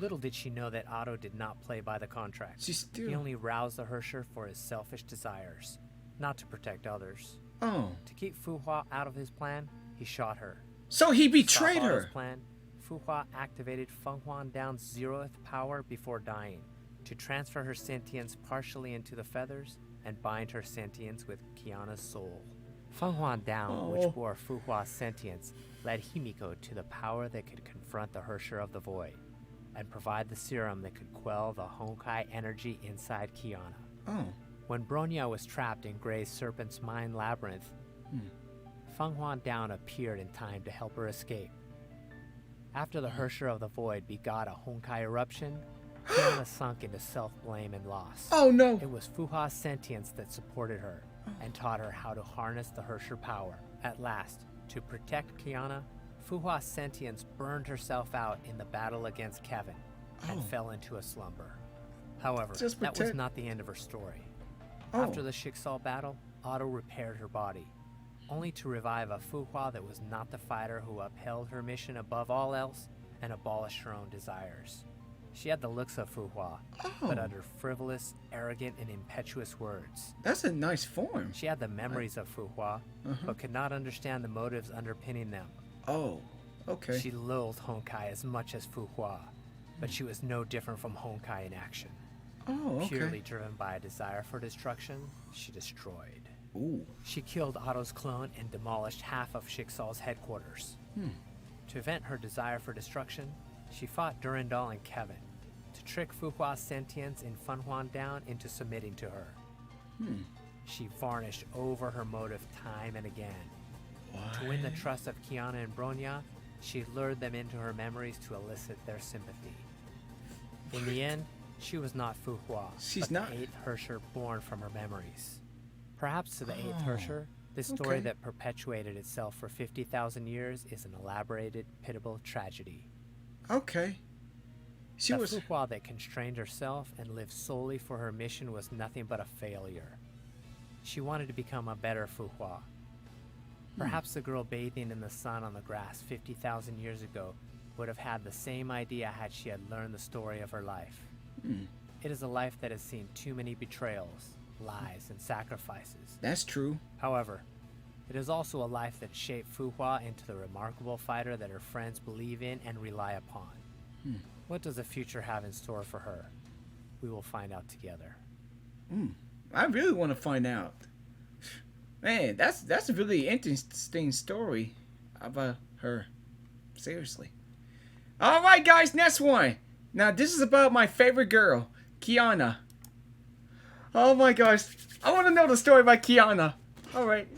[SPEAKER 4] Little did she know that Otto did not play by the contract. He only roused the Herrscher for his selfish desires, not to protect others. To keep Fu Hua out of his plan, he shot her.
[SPEAKER 1] So he betrayed her!
[SPEAKER 4] Otto's plan, Fu Hua activated Feng Huang Down's 0th power before dying, to transfer her sentience partially into the feathers and bind her sentience with Kiana's soul. Feng Huang Down, which bore Fu Hua's sentience, led Himiko to the power that could confront the Herrscher of the Void and provide the serum that could quell the Honkai energy inside Kiana. When Bronya was trapped in Grey's Serpent's Mind Labyrinth, Feng Huang Down appeared in time to help her escape. After the Herrscher of the Void begot a Honkai eruption, Kiana sunk into self-blame and loss. It was Fu Hua's sentience that supported her and taught her how to harness the Herrscher power. At last, to protect Kiana, Fu Hua's sentience burned herself out in the battle against Kevin and fell into a slumber. However, that was not the end of her story. After the Shiksaw battle, Otto repaired her body, only to revive a Fu Hua that was not the fighter who upheld her mission above all else and abolished her own desires. She had the looks of Fu Hua, but uttered frivolous, arrogant, and impetuous words.
[SPEAKER 1] That's a nice form.
[SPEAKER 4] She had the memories of Fu Hua, but could not understand the motives underpinning them. She loathed Honkai as much as Fu Hua, but she was no different from Honkai in action.
[SPEAKER 1] Oh, okay.
[SPEAKER 4] Purely driven by a desire for destruction, she destroyed.
[SPEAKER 1] Ooh.
[SPEAKER 4] She killed Otto's clone and demolished half of Schicksal's headquarters. To vent her desire for destruction, she fought Durandal and Kevin to trick Fuhua's sentience in Funhuan down into submitting to her. She varnished over her motive time and again. To win the trust of Kiana and Bronya, she lured them into her memories to elicit their sympathy. In the end, she was not Fuhua,
[SPEAKER 1] She's
[SPEAKER 4] but
[SPEAKER 1] not.
[SPEAKER 4] the 8th Hersher born from her memories. Perhaps to the 8th Hersher, this story
[SPEAKER 1] okay.
[SPEAKER 4] that perpetuated itself for 50,000 years is an elaborated, pitiable tragedy.
[SPEAKER 1] Okay. She
[SPEAKER 4] The
[SPEAKER 1] was.
[SPEAKER 4] Fuhua that constrained herself and lived solely for her mission was nothing but a failure. She wanted to become a better Fuhua. Perhaps the girl bathing in the sun on the grass 50,000 years ago would have had the same idea had she had learned the story of her life. It is a life that has seen too many betrayals, lies, and sacrifices.
[SPEAKER 1] That's true.
[SPEAKER 4] However, it is also a life that shaped Fuhua into the remarkable fighter that her friends believe in and rely upon. What does the future have in store for her? We will find out together.
[SPEAKER 1] I really want to find out. Man, that's a really interesting story about her. Seriously. All right, guys, next one. Now, this is about my favorite girl, Kiana. Oh my gosh. I want to know the story about Kiana. All right.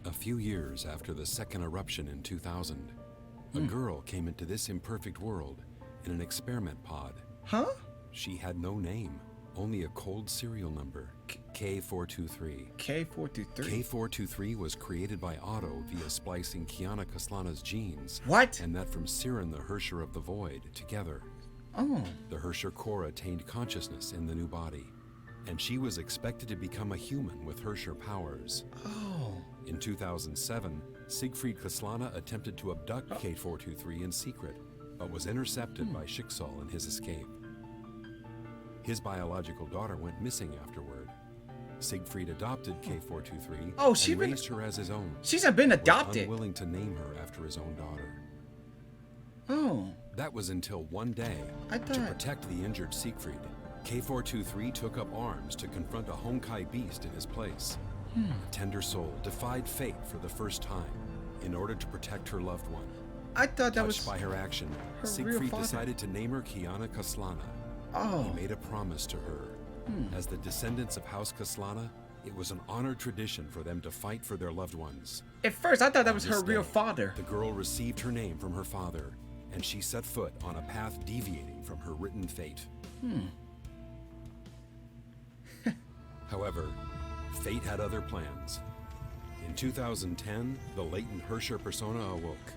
[SPEAKER 3] A few years after the second eruption in 2000, a girl came into this imperfect world in an experiment pod.
[SPEAKER 1] Huh?
[SPEAKER 3] She had no name, only a cold serial number, K423.
[SPEAKER 1] K423.
[SPEAKER 3] K423 was created by Otto via splicing Kiana Kaslana's genes.
[SPEAKER 1] What?
[SPEAKER 3] And that from Siren, the Hersher of the Void, together.
[SPEAKER 1] Oh.
[SPEAKER 3] The Hersher core attained consciousness in the new body, and she was expected to become a human with Hersher powers.
[SPEAKER 1] Oh.
[SPEAKER 3] In 2007, Siegfried Kaslana attempted to abduct K423 in secret, but was intercepted by Schicksal in his escape. His biological daughter went missing afterward. Siegfried adopted K423
[SPEAKER 1] Oh,
[SPEAKER 3] and raised her as his own.
[SPEAKER 1] She's been
[SPEAKER 3] was
[SPEAKER 1] adopted.
[SPEAKER 3] unwilling to name her after his own daughter.
[SPEAKER 1] Oh.
[SPEAKER 3] That was until one day,
[SPEAKER 1] I
[SPEAKER 3] to
[SPEAKER 1] thought-
[SPEAKER 3] protect the injured Siegfried, K423 took up arms to confront a Honkai beast in his place. A tender soul defied fate for the first time in order to protect her loved one.
[SPEAKER 1] I thought that
[SPEAKER 3] Touched
[SPEAKER 1] was.
[SPEAKER 3] by her action,
[SPEAKER 1] her real
[SPEAKER 3] Siegfried
[SPEAKER 1] father.
[SPEAKER 3] decided to name her Kiana Kaslana.
[SPEAKER 1] Oh.
[SPEAKER 3] He made a promise to her. As the descendants of House Kaslana, it was an honored tradition for them to fight for their loved ones.
[SPEAKER 1] At first, I thought that was
[SPEAKER 3] On
[SPEAKER 1] her
[SPEAKER 3] this
[SPEAKER 1] real
[SPEAKER 3] day,
[SPEAKER 1] father.
[SPEAKER 3] The girl received her name from her father, and she set foot on a path deviating from her written fate. However, fate had other plans. In 2010, the latent Hersher persona awoke.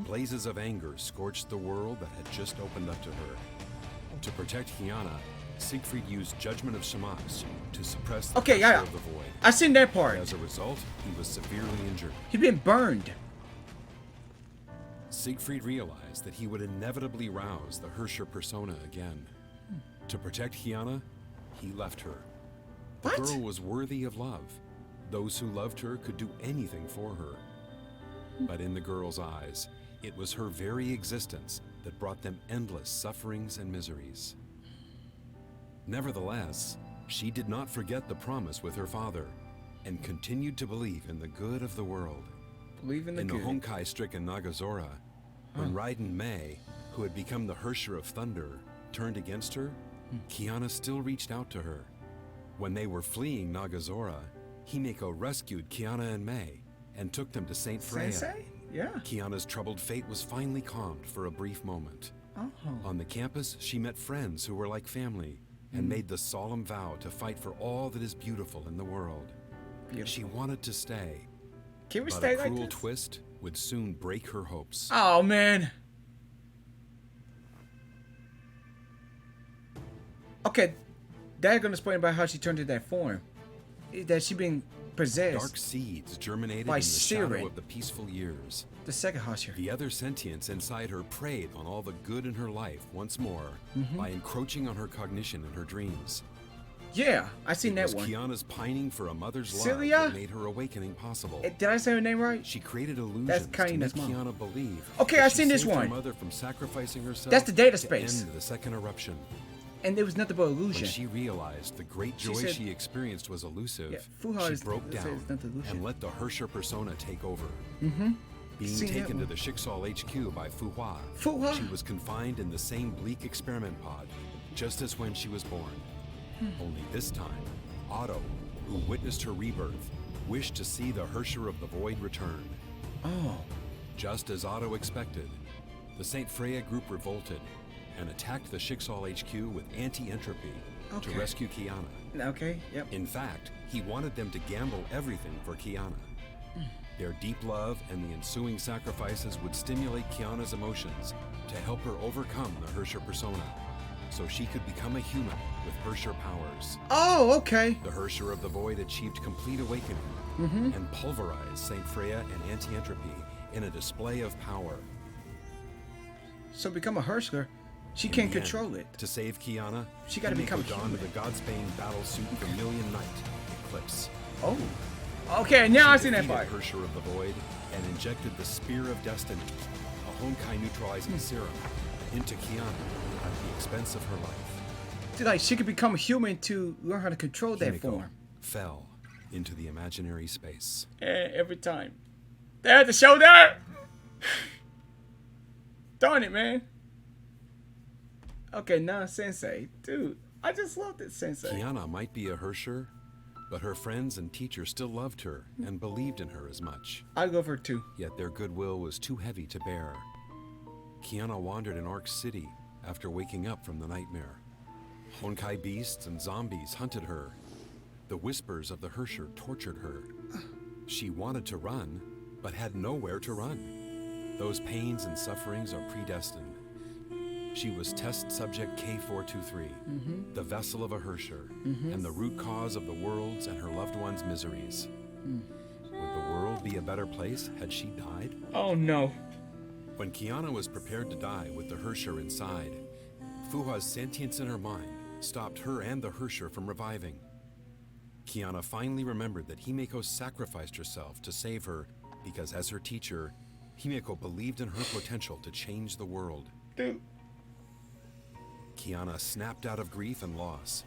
[SPEAKER 3] Blazes of anger scorched the world that had just opened up to her. To protect Kiana, Siegfried used Judgment of Shamash to suppress the
[SPEAKER 1] Okay,
[SPEAKER 3] Hersher
[SPEAKER 1] yeah.
[SPEAKER 3] of the Void.
[SPEAKER 1] I seen that part.
[SPEAKER 3] As a result, he was severely injured.
[SPEAKER 1] He's been burned.
[SPEAKER 3] Siegfried realized that he would inevitably rouse the Hersher persona again. To protect Kiana, he left her. The
[SPEAKER 1] What?
[SPEAKER 3] girl was worthy of love. Those who loved her could do anything for her. But in the girl's eyes, it was her very existence that brought them endless sufferings and miseries. Nevertheless, she did not forget the promise with her father and continued to believe in the good of the world.
[SPEAKER 1] Believe in the
[SPEAKER 3] In the
[SPEAKER 1] good.
[SPEAKER 3] Honkai-stricken Nagazora, when Raiden Mei, who had become the Hersher of Thunder, turned against her, Kiana still reached out to her. When they were fleeing Nagazora, Himeko rescued Kiana and Mei and took them to Saint Freya.
[SPEAKER 1] Sensei? Yeah.
[SPEAKER 3] Kiana's troubled fate was finally calmed for a brief moment.
[SPEAKER 1] Oh.
[SPEAKER 3] On the campus, she met friends who were like family and made the solemn vow to fight for all that is beautiful in the world. She wanted to stay,
[SPEAKER 1] Can we
[SPEAKER 3] but
[SPEAKER 1] stay
[SPEAKER 3] a
[SPEAKER 1] like
[SPEAKER 3] cruel
[SPEAKER 1] this?
[SPEAKER 3] twist would soon break her hopes.
[SPEAKER 1] Oh man. Okay, they're gonna explain about how she turned into that form. That she been possessed.
[SPEAKER 3] Dark seeds germinated
[SPEAKER 1] By
[SPEAKER 3] in the shadow
[SPEAKER 1] Siren.
[SPEAKER 3] of the peaceful years.
[SPEAKER 1] The second Husher.
[SPEAKER 3] The other sentience inside her preyed on all the good in her life once more by encroaching on her cognition and her dreams.
[SPEAKER 1] Yeah, I seen
[SPEAKER 3] It
[SPEAKER 1] that
[SPEAKER 3] was
[SPEAKER 1] one.
[SPEAKER 3] Kiana's pining for a mother's love
[SPEAKER 1] Celia?
[SPEAKER 3] that made her awakening possible.
[SPEAKER 1] Did I say her name right?
[SPEAKER 3] She created illusions
[SPEAKER 1] That's
[SPEAKER 3] to make
[SPEAKER 1] Kiana's mom.
[SPEAKER 3] Kiana believe
[SPEAKER 1] Okay,
[SPEAKER 3] that
[SPEAKER 1] I've
[SPEAKER 3] she
[SPEAKER 1] seen this
[SPEAKER 3] saved her
[SPEAKER 1] one.
[SPEAKER 3] mother from sacrificing herself
[SPEAKER 1] That's the data
[SPEAKER 3] to
[SPEAKER 1] space.
[SPEAKER 3] end the second eruption.
[SPEAKER 1] And there was nothing but
[SPEAKER 3] When
[SPEAKER 1] illusion.
[SPEAKER 3] she realized the great
[SPEAKER 1] She
[SPEAKER 3] joy
[SPEAKER 1] said-
[SPEAKER 3] she experienced was elusive,
[SPEAKER 1] Yeah, Fuha
[SPEAKER 3] she
[SPEAKER 1] is-
[SPEAKER 3] broke
[SPEAKER 1] says
[SPEAKER 3] down
[SPEAKER 1] it's not illusion.
[SPEAKER 3] and let the Hersher persona take over.
[SPEAKER 1] Mm-hmm.
[SPEAKER 3] Being
[SPEAKER 1] Seen that
[SPEAKER 3] taken to
[SPEAKER 1] one.
[SPEAKER 3] the Schicksal HQ by Fuhua,
[SPEAKER 1] Fuhua?
[SPEAKER 3] she was confined in the same bleak experiment pod, just as when she was born. Only this time, Otto, who witnessed her rebirth, wished to see the Hersher of the Void return.
[SPEAKER 1] Oh.
[SPEAKER 3] Just as Otto expected, the St. Freya group revolted and attacked the Schicksal HQ with anti-entropy to
[SPEAKER 1] Okay.
[SPEAKER 3] rescue Kiana.
[SPEAKER 1] Okay, yep.
[SPEAKER 3] In fact, he wanted them to gamble everything for Kiana. Their deep love and the ensuing sacrifices would stimulate Kiana's emotions to help her overcome the Hersher persona, so she could become a human with Hersher powers.
[SPEAKER 1] Oh, okay.
[SPEAKER 3] The Hersher of the Void achieved complete awakening and pulverized St. Freya and anti-entropy in a display of power.
[SPEAKER 1] So become a Hershler, she
[SPEAKER 3] In
[SPEAKER 1] can't
[SPEAKER 3] the end,
[SPEAKER 1] control it.
[SPEAKER 3] To save Kiana,
[SPEAKER 1] She gotta
[SPEAKER 3] Himeko
[SPEAKER 1] become
[SPEAKER 3] donned
[SPEAKER 1] human.
[SPEAKER 3] the Godsbane battle suit for Million Night, Eclipse.
[SPEAKER 1] Oh. Okay, now I've
[SPEAKER 3] She
[SPEAKER 1] seen that
[SPEAKER 3] defeated
[SPEAKER 1] part.
[SPEAKER 3] Hersher of the Void and injected the Spear of Destiny, a Honkai neutralizing serum, into Kiana at the expense of her life.
[SPEAKER 1] See, like, she could become human to learn how to control that
[SPEAKER 3] Himeko
[SPEAKER 1] form.
[SPEAKER 3] fell into the imaginary space.
[SPEAKER 1] Every time. They had to show that! Darn it, man. Okay, now Sensei. Dude, I just loved it, Sensei.
[SPEAKER 3] Kiana might be a Hersher, but her friends and teachers still loved her and believed in her as much.
[SPEAKER 1] I'll go for 2.
[SPEAKER 3] Yet their goodwill was too heavy to bear. Kiana wandered in Ark City after waking up from the nightmare. Honkai beasts and zombies hunted her. The whispers of the Hersher tortured her. She wanted to run, but had nowhere to run. Those pains and sufferings are predestined. She was test subject K423, the vessel of a Hersher, and the root cause of the world's and her loved ones' miseries. Would the world be a better place had she died?
[SPEAKER 1] Oh, no.
[SPEAKER 3] When Kiana was prepared to die with the Hersher inside, Fuha's sentience in her mind stopped her and the Hersher from reviving. Kiana finally remembered that Himeko sacrificed herself to save her because, as her teacher, Himeko believed in her potential to change the world.
[SPEAKER 1] Dude.
[SPEAKER 3] Kiana snapped out of grief and loss.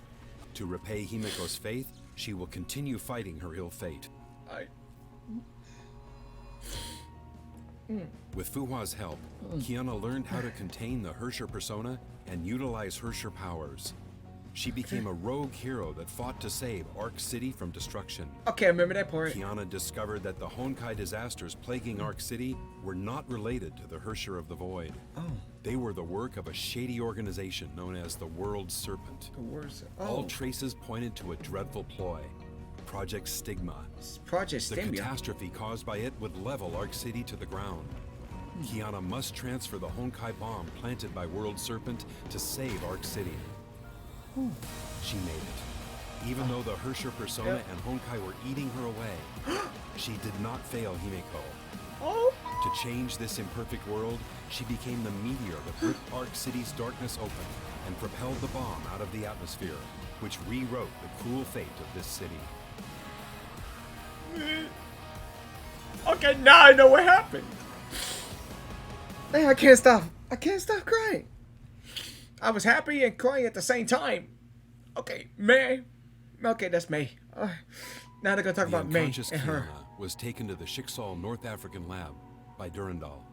[SPEAKER 3] To repay Himeko's faith, she will continue fighting her ill fate. With Fuhua's help, Kiana learned how to contain the Hersher persona and utilize Hersher powers. She became a rogue hero that fought to save Ark City from destruction.
[SPEAKER 1] Okay, I remember that part.
[SPEAKER 3] Kiana discovered that the Honkai disasters plaguing Ark City were not related to the Hersher of the Void.
[SPEAKER 1] Oh.
[SPEAKER 3] They were the work of a shady organization known as the World Serpent.
[SPEAKER 1] The worst.
[SPEAKER 3] All
[SPEAKER 1] Oh.
[SPEAKER 3] traces pointed to a dreadful ploy, Project Stigma.
[SPEAKER 1] Project
[SPEAKER 3] The
[SPEAKER 1] Stimia.
[SPEAKER 3] catastrophe caused by it would level Ark City to the ground. Kiana must transfer the Honkai bomb planted by World Serpent to save Ark City. She made it. Even though the Hersher persona and Honkai were eating her away, she did not fail Himeko.
[SPEAKER 1] Oh.
[SPEAKER 3] To change this imperfect world, she became the meteor that ripped Ark City's darkness open and propelled the bomb out of the atmosphere, which rewrote the cruel fate of this city.
[SPEAKER 1] Okay, now I know what happened. Man, I can't stop. I can't stop crying. I was happy and crying at the same time. Okay, May. Okay, that's May. Now they're gonna talk
[SPEAKER 3] The
[SPEAKER 1] about May
[SPEAKER 3] unconscious
[SPEAKER 1] and her.
[SPEAKER 3] Kiana was taken to the Schicksal North African lab by Durandal.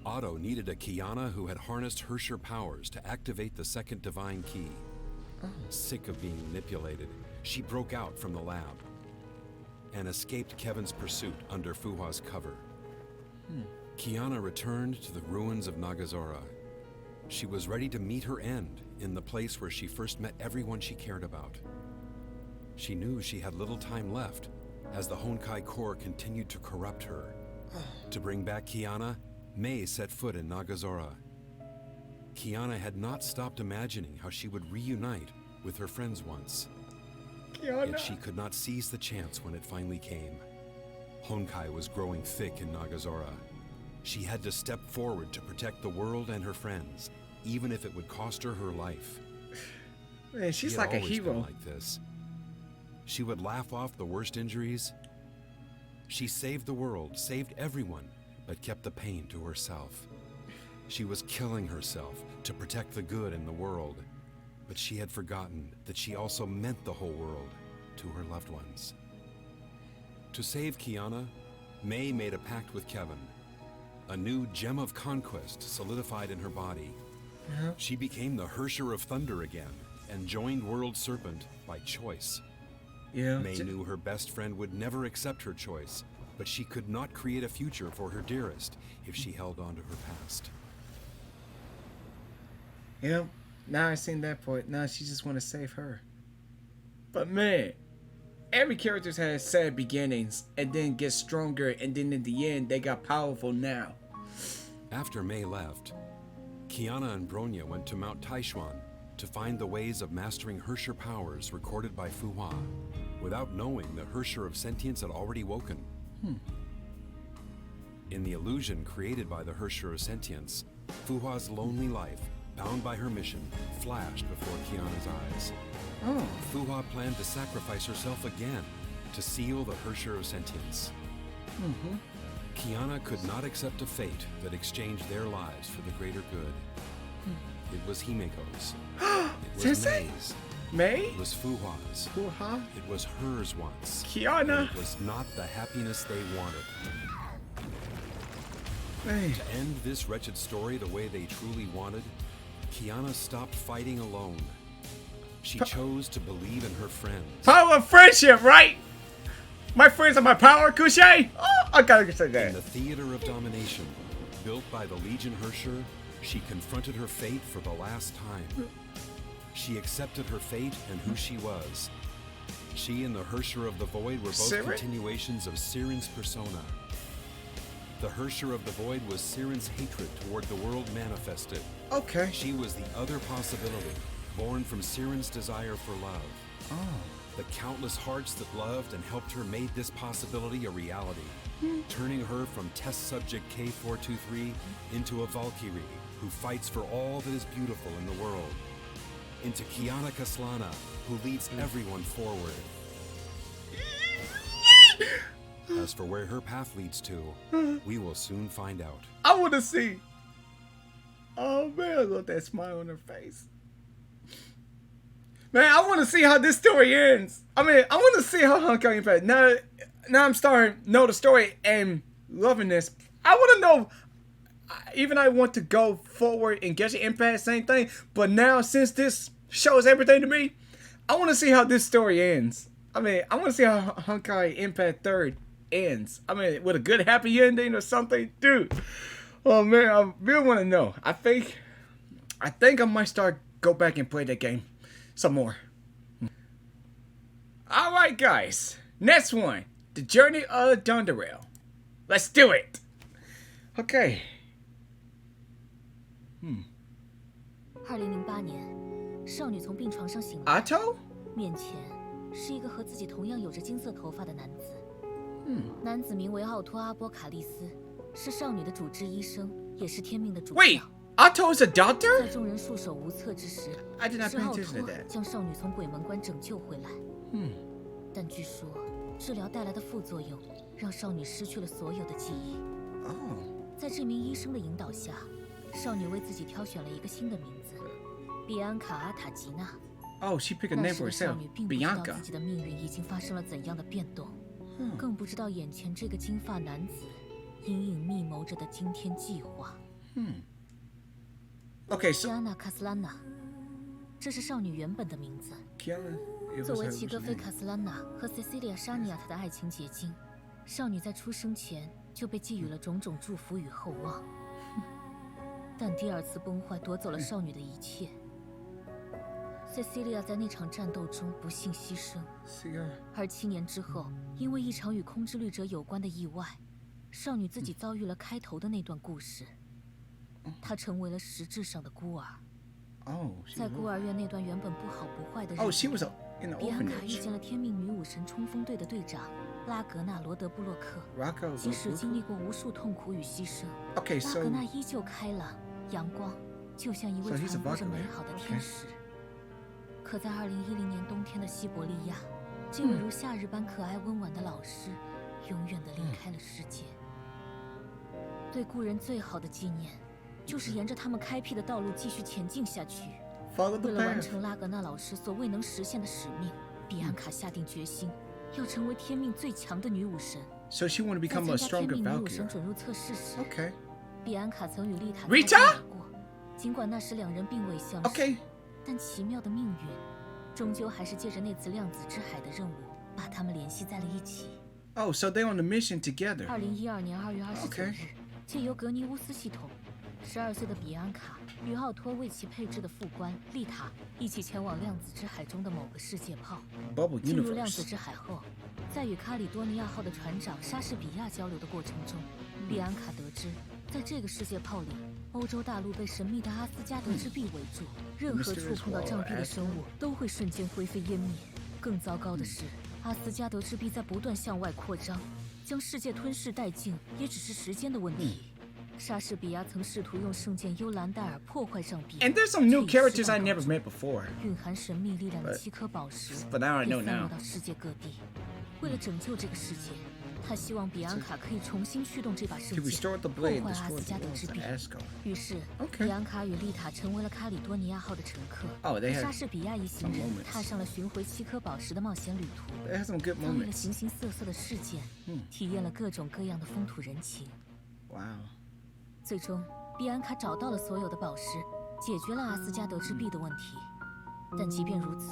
[SPEAKER 3] Otto needed a Kiana who had harnessed Hersher powers to activate the second divine key. Sick of being manipulated, she broke out from the lab and escaped Kevin's pursuit under Fuhua's cover. Kiana returned to the ruins of Nagazora. She was ready to meet her end in the place where she first met everyone she cared about. She knew she had little time left as the Honkai core continued to corrupt her. To bring back Kiana, May set foot in Nagazora. Kiana had not stopped imagining how she would reunite with her friends once.
[SPEAKER 1] Kiana.
[SPEAKER 3] Yet she could not seize the chance when it finally came. Honkai was growing thick in Nagazora. She had to step forward to protect the world and her friends, even if it would cost her her life.
[SPEAKER 1] Man,
[SPEAKER 3] She
[SPEAKER 1] she's
[SPEAKER 3] had
[SPEAKER 1] like a
[SPEAKER 3] always been
[SPEAKER 1] hero.
[SPEAKER 3] like this. She would laugh off the worst injuries. She saved the world, saved everyone, but kept the pain to herself. She was killing herself to protect the good in the world. but she had forgotten that she also meant the whole world to her loved ones. To save Kiana, May made a pact with Kevin. A new gem of conquest solidified in her body. She became the Hersher of Thunder again and joined World Serpent by choice. May knew her best friend would never accept her choice, but she could not create a future for her dearest if she held on to her past.
[SPEAKER 1] Now I seen that part. Now she just want to save her. But man, every character has sad beginnings and then gets stronger, and then in the end they got powerful now.
[SPEAKER 3] After May left, Kiana and Bronya went to Mount Taishuan to find the ways of mastering Hersher powers recorded by Fuhua, without knowing the Hersher of Sentience had already woken. In the illusion created by the Hersher of Sentience, Fuhua's lonely life, bound by her mission, flashed before Kiana's eyes. Fuhua planned to sacrifice herself again to seal the Hersher of Sentience. Kiana could not accept a fate that exchanged their lives for the greater good. It was Himeko's. It was May's.
[SPEAKER 1] May?
[SPEAKER 3] It was Fuhua's.
[SPEAKER 1] Fuhua?
[SPEAKER 3] It was hers once.
[SPEAKER 1] Kiana?
[SPEAKER 3] It was not the happiness they wanted.
[SPEAKER 1] Hey.
[SPEAKER 3] To end this wretched story the way they truly wanted, Kiana stopped fighting alone. She chose to believe in her friends.
[SPEAKER 1] Power of friendship, right? My friends are my power, Kushay. Oh, I gotta say
[SPEAKER 3] In
[SPEAKER 1] that.
[SPEAKER 3] the theater of domination, built by the Legion Hersher, she confronted her fate for the last time. She accepted her fate and who she was. She and the Hersher of the Void were both
[SPEAKER 1] Siren?
[SPEAKER 3] continuations of Siren's persona. The Hersher of the Void was Siren's hatred toward the world manifested.
[SPEAKER 1] Okay.
[SPEAKER 3] She was the other possibility, born from Siren's desire for love. The countless hearts that loved and helped her made this possibility a reality, turning her from test subject K423 into a Valkyrie who fights for all that is beautiful in the world, into Kiana Kaslana, who leads everyone forward. As for where her path leads to, we will soon find out.
[SPEAKER 1] I want to see. Oh man, I love that smile on her face. Man, I want to see how this story ends. I mean, I want to see how Honkai Impact. Now I'm starting to know the story and loving this. I want to know. Even I want to go forward and get your Impact, same thing. But now, since this shows everything to me, I want to see how this story ends. I mean, I want to see how Honkai Impact 3rd ends. I mean, with a good happy ending or something, dude. Oh man, I really want to know. I think I might go back and play that game some more. All right, guys. Next one, The Journey of Dunderail. Let's do it. Okay.
[SPEAKER 5] 2008年，少女从病床上醒来，
[SPEAKER 1] Otto?
[SPEAKER 5] 面前是一个和自己同样有着金色头发的男子。男子名为奥托阿波卡利斯，是少女的主治医生，也是天命的主
[SPEAKER 1] Wait,
[SPEAKER 5] 教。
[SPEAKER 1] Otto's a doctor?
[SPEAKER 5] 在众人束手无策之时，
[SPEAKER 1] I did not
[SPEAKER 5] 是
[SPEAKER 1] pay
[SPEAKER 5] 奥
[SPEAKER 1] attention
[SPEAKER 5] 托
[SPEAKER 1] to that.
[SPEAKER 5] 将少女从鬼门关拯救回来。但据说治疗带来的副作用让少女失去了所有的记忆。
[SPEAKER 1] Oh.
[SPEAKER 5] 在这名医生的引导下，少女为自己挑选了一个新的名字——比安卡·阿塔吉娜。
[SPEAKER 1] Oh, she picked a
[SPEAKER 5] 那
[SPEAKER 1] name
[SPEAKER 5] 时
[SPEAKER 1] for
[SPEAKER 5] 的少
[SPEAKER 1] herself.
[SPEAKER 5] 女并不知道
[SPEAKER 1] Bianca.
[SPEAKER 5] 自己的命运已经发生了怎样的变动，更不知道眼前这个金发男子隐隐密谋着的惊天计划。
[SPEAKER 1] Okay, so
[SPEAKER 5] Kiana Kaslana，这是少女原本的名字。
[SPEAKER 1] Kiana, it
[SPEAKER 5] 作
[SPEAKER 1] was
[SPEAKER 5] 为
[SPEAKER 1] her
[SPEAKER 5] 齐格菲
[SPEAKER 1] name.
[SPEAKER 5] 卡斯兰娜和 Cecilia 沙尼亚特的爱情结晶，少女在出生前就被寄予了种种祝福与厚望。但第二次崩坏夺走了少女的一切。Cecilia 在那场战斗中不幸牺牲，
[SPEAKER 1] See her.
[SPEAKER 5] 而7年之后，因为一场与空之律者有关的意外，少女自己遭遇了开头的那段故事。她成为了实质上的孤儿。
[SPEAKER 1] Oh, she
[SPEAKER 5] 在
[SPEAKER 1] was.
[SPEAKER 5] 孤儿院那段原本不好不坏的日
[SPEAKER 1] Oh,
[SPEAKER 5] 子
[SPEAKER 1] she
[SPEAKER 5] 里
[SPEAKER 1] was in the
[SPEAKER 5] 比安卡遇
[SPEAKER 1] orphanage.
[SPEAKER 5] 见了天命女武神冲锋队的队长拉格纳罗德布洛克，
[SPEAKER 1] Rocco.
[SPEAKER 5] 即使经历过无数痛苦与牺牲，
[SPEAKER 1] Okay,
[SPEAKER 5] 拉
[SPEAKER 1] so
[SPEAKER 5] 格纳依旧开朗阳光，就像一位
[SPEAKER 1] So he's a
[SPEAKER 5] 传播着
[SPEAKER 1] Valkyrie.
[SPEAKER 5] 美好的天使。可在2010年冬天的西伯利亚，这位如夏日般可爱温婉的老师，永远的离开了世界。对故人最好的纪念，就是沿着他们开辟的道路继续前进下去。
[SPEAKER 1] Follow the
[SPEAKER 5] 为了完
[SPEAKER 1] path.
[SPEAKER 5] 成拉格纳老师所未能实现的使命，比安卡下定决心，要成为天命最强的女武神。
[SPEAKER 1] So she want to
[SPEAKER 5] 在
[SPEAKER 1] become
[SPEAKER 5] 参
[SPEAKER 1] a
[SPEAKER 5] 加天
[SPEAKER 1] stronger
[SPEAKER 5] 命女武神
[SPEAKER 1] Valkyrie.
[SPEAKER 5] 准入测试时，
[SPEAKER 1] Okay.
[SPEAKER 5] 比安卡曾与丽塔
[SPEAKER 1] Rita？
[SPEAKER 5] 打过，尽管那时两人并未相识。
[SPEAKER 1] Okay.
[SPEAKER 5] 但奇妙的命运，终究还是借着那次量子之海的任务，把他们联系在了一起。
[SPEAKER 1] Oh, so they're on the mission together.
[SPEAKER 5] 2012年2月29
[SPEAKER 1] Okay.
[SPEAKER 5] 日，借由格尼乌斯系统，12岁的比安卡与奥托为其配置的副官丽塔一起前往量子之海中的某个世界炮。
[SPEAKER 1] Bubble
[SPEAKER 5] 进入量子
[SPEAKER 1] universe.
[SPEAKER 5] 之海后，在与卡里多尼亚号的船长莎士比亚交流的过程中，比安卡得知，在这个世界炮里，欧洲大陆被神秘的阿斯加德之壁围住，任何触碰到障壁的生物都会瞬间灰飞烟灭。更糟糕的是，阿斯加德之壁在不断向外扩张，将世界吞噬殆尽也只是时间的问题。莎士比亚曾试图用圣剑幽兰戴尔破坏障壁，
[SPEAKER 1] And there's some new
[SPEAKER 5] 却以失
[SPEAKER 1] characters
[SPEAKER 5] 败
[SPEAKER 1] I
[SPEAKER 5] 告
[SPEAKER 1] never
[SPEAKER 5] 终
[SPEAKER 1] met before.
[SPEAKER 5] 蕴含神秘力量的7颗宝石
[SPEAKER 1] But now I
[SPEAKER 5] 被
[SPEAKER 1] know
[SPEAKER 5] 散
[SPEAKER 1] now.
[SPEAKER 5] 落到世界各地。为了拯救这个世界，他希望比安卡可以重新驱动这把圣
[SPEAKER 1] To
[SPEAKER 5] 剑，
[SPEAKER 1] restore the
[SPEAKER 5] 破
[SPEAKER 1] blade
[SPEAKER 5] 坏
[SPEAKER 1] and
[SPEAKER 5] 阿
[SPEAKER 1] destroy
[SPEAKER 5] 斯加
[SPEAKER 1] the
[SPEAKER 5] 德
[SPEAKER 1] walls
[SPEAKER 5] 之
[SPEAKER 1] of
[SPEAKER 5] 壁。
[SPEAKER 1] Asgard.
[SPEAKER 5] 于是，
[SPEAKER 1] Okay.
[SPEAKER 5] 比安卡与丽塔成为了卡里多尼亚号的乘客。
[SPEAKER 1] Oh, they had
[SPEAKER 5] 莎士比亚一行
[SPEAKER 1] some
[SPEAKER 5] 人
[SPEAKER 1] moments.
[SPEAKER 5] 踏上了寻回7颗宝石的冒险旅途，
[SPEAKER 1] They had some good
[SPEAKER 5] 遭遇了
[SPEAKER 1] moments.
[SPEAKER 5] 形形色色的事件，体验了各种各样的风土人情。
[SPEAKER 1] Wow.
[SPEAKER 5] 最终，比安卡找到了所有的宝石，解决了阿斯加德之壁的问题。但即便如此，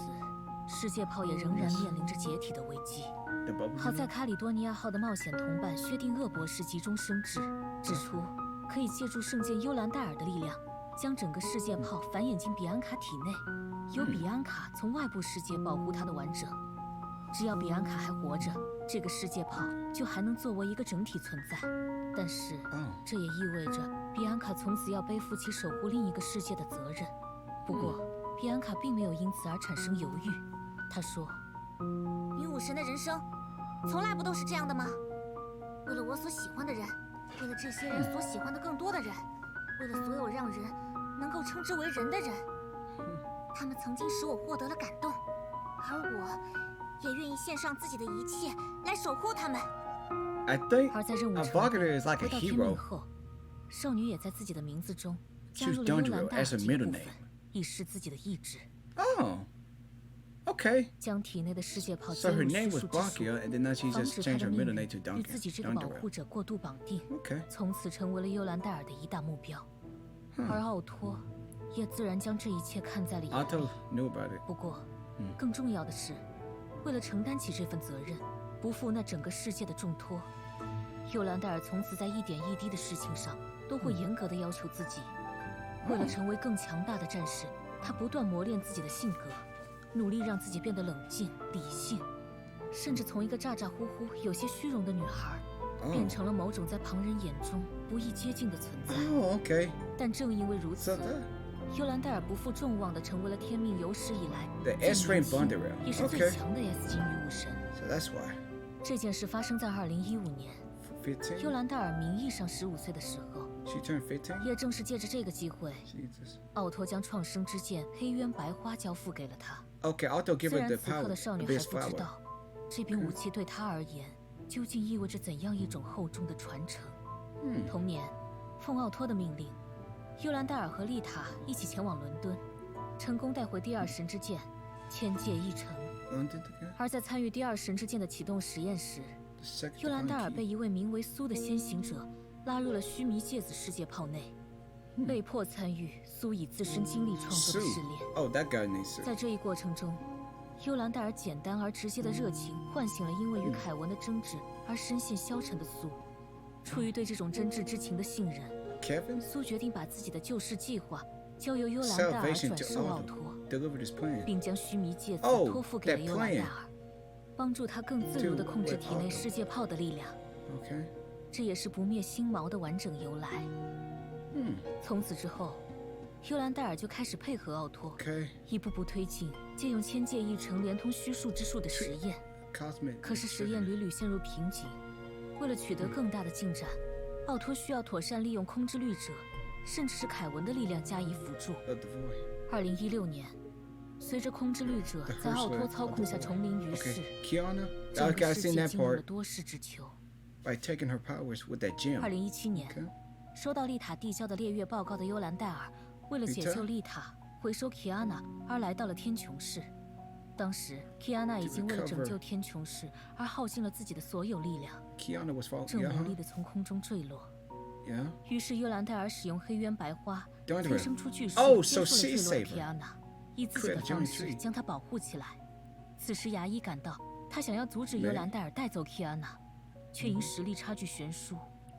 [SPEAKER 5] 世界炮也仍然面临着解体的危机。
[SPEAKER 1] The bubble
[SPEAKER 5] 好在
[SPEAKER 1] universe.
[SPEAKER 5] 卡里多尼亚号的冒险同伴薛定谔博士急中生智，指出可以借助圣剑幽兰戴尔的力量，将整个世界炮繁衍进比安卡体内，由比安卡从外部世界保护它的完整。只要比安卡还活着，这个世界炮就还能作为一个整体存在。但是，
[SPEAKER 1] Oh.
[SPEAKER 5] 这也意味着比安卡从此要背负起守护另一个世界的责任。不过，比安卡并没有因此而产生犹豫。他说：“女武神的人生，从来不都是这样的吗？为了我所喜欢的人，为了这些人所喜欢的更多的人，为了所有让人能够称之为人的人，他们曾经使我获得了感动，而我也愿意献上自己的一切来守护他们。”
[SPEAKER 1] I think
[SPEAKER 5] 而在任务
[SPEAKER 1] a
[SPEAKER 5] 成功
[SPEAKER 1] Valkyrie is like
[SPEAKER 5] 回
[SPEAKER 1] a
[SPEAKER 5] 到天命
[SPEAKER 1] hero.
[SPEAKER 5] 后，少女也在自己的名字中加
[SPEAKER 1] Choose
[SPEAKER 5] 入了幽兰
[SPEAKER 1] Dondero
[SPEAKER 5] 戴尔
[SPEAKER 1] as
[SPEAKER 5] 这
[SPEAKER 1] a
[SPEAKER 5] 个
[SPEAKER 1] middle
[SPEAKER 5] 部分
[SPEAKER 1] name.，
[SPEAKER 5] 以示自己的意志，
[SPEAKER 1] Oh. Okay.
[SPEAKER 5] 将体内的世界炮
[SPEAKER 1] So
[SPEAKER 5] 接
[SPEAKER 1] her
[SPEAKER 5] 入
[SPEAKER 1] name
[SPEAKER 5] 虚
[SPEAKER 1] was
[SPEAKER 5] 数之术，
[SPEAKER 1] Bakia, and then now she
[SPEAKER 5] 防
[SPEAKER 1] just
[SPEAKER 5] 止她
[SPEAKER 1] changed
[SPEAKER 5] 的
[SPEAKER 1] her
[SPEAKER 5] 命
[SPEAKER 1] middle
[SPEAKER 5] 运
[SPEAKER 1] name to
[SPEAKER 5] 与自己这个保护
[SPEAKER 1] Dondero.
[SPEAKER 5] 者过度绑定，
[SPEAKER 1] Okay.
[SPEAKER 5] 从此成为了幽兰戴尔的一大目标。而奥托也自然将这一切看在了眼里。
[SPEAKER 1] Otto knew about it.
[SPEAKER 5] 不过，更重要的是，为了承担起这份责任，不负那整个世界的重托，幽兰戴尔从此在一点一滴的事情上都会严格的要求自己。为了成为更强大的战士，他不断磨练自己的性格，努力让自己变得冷静、理性，甚至从一个咋咋呼呼、有些虚荣的女孩，变
[SPEAKER 1] Oh.
[SPEAKER 5] 成了某种在旁人眼中不易接近的存在。
[SPEAKER 1] Oh, okay.
[SPEAKER 5] 但正因为如
[SPEAKER 1] So
[SPEAKER 5] 此，
[SPEAKER 1] the
[SPEAKER 5] 幽兰戴尔不负众望地成为了天命有史以来
[SPEAKER 1] The
[SPEAKER 5] 最
[SPEAKER 1] S
[SPEAKER 5] 年
[SPEAKER 1] rank
[SPEAKER 5] 轻
[SPEAKER 1] Bondero.
[SPEAKER 5] 也是最
[SPEAKER 1] Okay.
[SPEAKER 5] 强的 S 级女武神。
[SPEAKER 1] So that's why.
[SPEAKER 5] 这件事发生在2015年，
[SPEAKER 1] 15.
[SPEAKER 5] 幽兰戴尔名义上15岁的时候，
[SPEAKER 1] She turned 15.
[SPEAKER 5] 也正是借着这个机会，
[SPEAKER 1] Jesus.
[SPEAKER 5] 奥托将创生之剑黑渊白花交付给了他。
[SPEAKER 1] Okay, Otto give
[SPEAKER 5] 虽
[SPEAKER 1] her
[SPEAKER 5] 然
[SPEAKER 1] the
[SPEAKER 5] 此刻
[SPEAKER 1] power,
[SPEAKER 5] 的少女
[SPEAKER 1] the
[SPEAKER 5] 还
[SPEAKER 1] best
[SPEAKER 5] 不知
[SPEAKER 1] flower.
[SPEAKER 5] 道，这柄武器对她而言究竟意味着怎样一种厚重的传承。同年，奉奥托的命令，幽兰戴尔和丽塔一起前往伦敦，成功带回第二神之剑，千界一城。
[SPEAKER 1] London together.
[SPEAKER 5] 而在参与第二神之剑的启动实验时，
[SPEAKER 1] The second
[SPEAKER 5] 幽兰戴尔
[SPEAKER 1] divine
[SPEAKER 5] 被
[SPEAKER 1] key.
[SPEAKER 5] 一位名为苏的先行者拉入了须弥芥子世界炮内，被迫参与苏以自身经历创作的
[SPEAKER 1] Sue.
[SPEAKER 5] 试炼。
[SPEAKER 1] Oh, that guy named Sue.
[SPEAKER 5] 在这一过程中，幽兰戴尔简单而直接的热情唤醒了因为与凯文的争执而深陷消沉的苏。出于对这种真挚之情的信任，
[SPEAKER 1] Kevin
[SPEAKER 5] 苏决定把自己的救世计划交由幽兰戴尔
[SPEAKER 1] salvation
[SPEAKER 5] 转
[SPEAKER 1] to
[SPEAKER 5] 授奥
[SPEAKER 1] Otto.
[SPEAKER 5] 托，
[SPEAKER 1] Delivered his plan.
[SPEAKER 5] 并将须弥芥子
[SPEAKER 1] Oh,
[SPEAKER 5] 托付给了
[SPEAKER 1] that
[SPEAKER 5] 幽兰戴
[SPEAKER 1] plan.
[SPEAKER 5] 尔，帮助他更自如地控制体内世界炮的力量。
[SPEAKER 1] Okay.
[SPEAKER 5] 这也是不灭星矛的完整由来。从此之后，幽兰戴尔就开始配合奥托，
[SPEAKER 1] Okay.
[SPEAKER 5] 一步步推进借用千界一城连通虚数之术的实验。
[SPEAKER 1] Cosmic.
[SPEAKER 5] 可是实验屡屡陷入瓶颈，为了取得更大的进展，奥托需要妥善利用空之律者，甚至是凯文的力量加以辅助。
[SPEAKER 1] Of the void.
[SPEAKER 5] 2016年，随着空之律者
[SPEAKER 1] The
[SPEAKER 5] 在
[SPEAKER 1] first
[SPEAKER 5] 奥托
[SPEAKER 1] wave
[SPEAKER 5] 操
[SPEAKER 1] of
[SPEAKER 5] 控
[SPEAKER 1] the
[SPEAKER 5] 下
[SPEAKER 1] void.
[SPEAKER 5] 重临于世，
[SPEAKER 1] Okay. Kiana.
[SPEAKER 5] 整
[SPEAKER 1] Okay,
[SPEAKER 5] 个
[SPEAKER 1] I
[SPEAKER 5] 世
[SPEAKER 1] seen
[SPEAKER 5] 界
[SPEAKER 1] that
[SPEAKER 5] 经历了
[SPEAKER 1] part
[SPEAKER 5] 多事之秋。
[SPEAKER 1] by taking her powers with that gem.
[SPEAKER 5] 2017年，
[SPEAKER 1] Okay.
[SPEAKER 5] 收到丽塔递交的猎月报告的幽兰戴尔，为了解救丽塔，回收 Kiana 而来到了天穹市。当时 Kiana 已经为了拯救天穹市而耗尽了自己的所有力量，
[SPEAKER 1] Kiana was falling.
[SPEAKER 5] 正无力地从空中坠落。
[SPEAKER 1] Yeah.
[SPEAKER 5] 于是幽兰戴尔使用黑渊白花
[SPEAKER 1] Don't
[SPEAKER 5] 催生出巨石，
[SPEAKER 1] Oh,
[SPEAKER 5] 接
[SPEAKER 1] so
[SPEAKER 5] 住了坠
[SPEAKER 1] she
[SPEAKER 5] 落的
[SPEAKER 1] saved her.
[SPEAKER 5] Kiana， 以自己的
[SPEAKER 1] Crit
[SPEAKER 5] 方
[SPEAKER 1] Johnny
[SPEAKER 5] 式
[SPEAKER 1] Tree.
[SPEAKER 5] 将她保护起来。此时牙医赶到，他想要阻止幽兰戴尔带走 Kiana， 却因实力差距悬殊，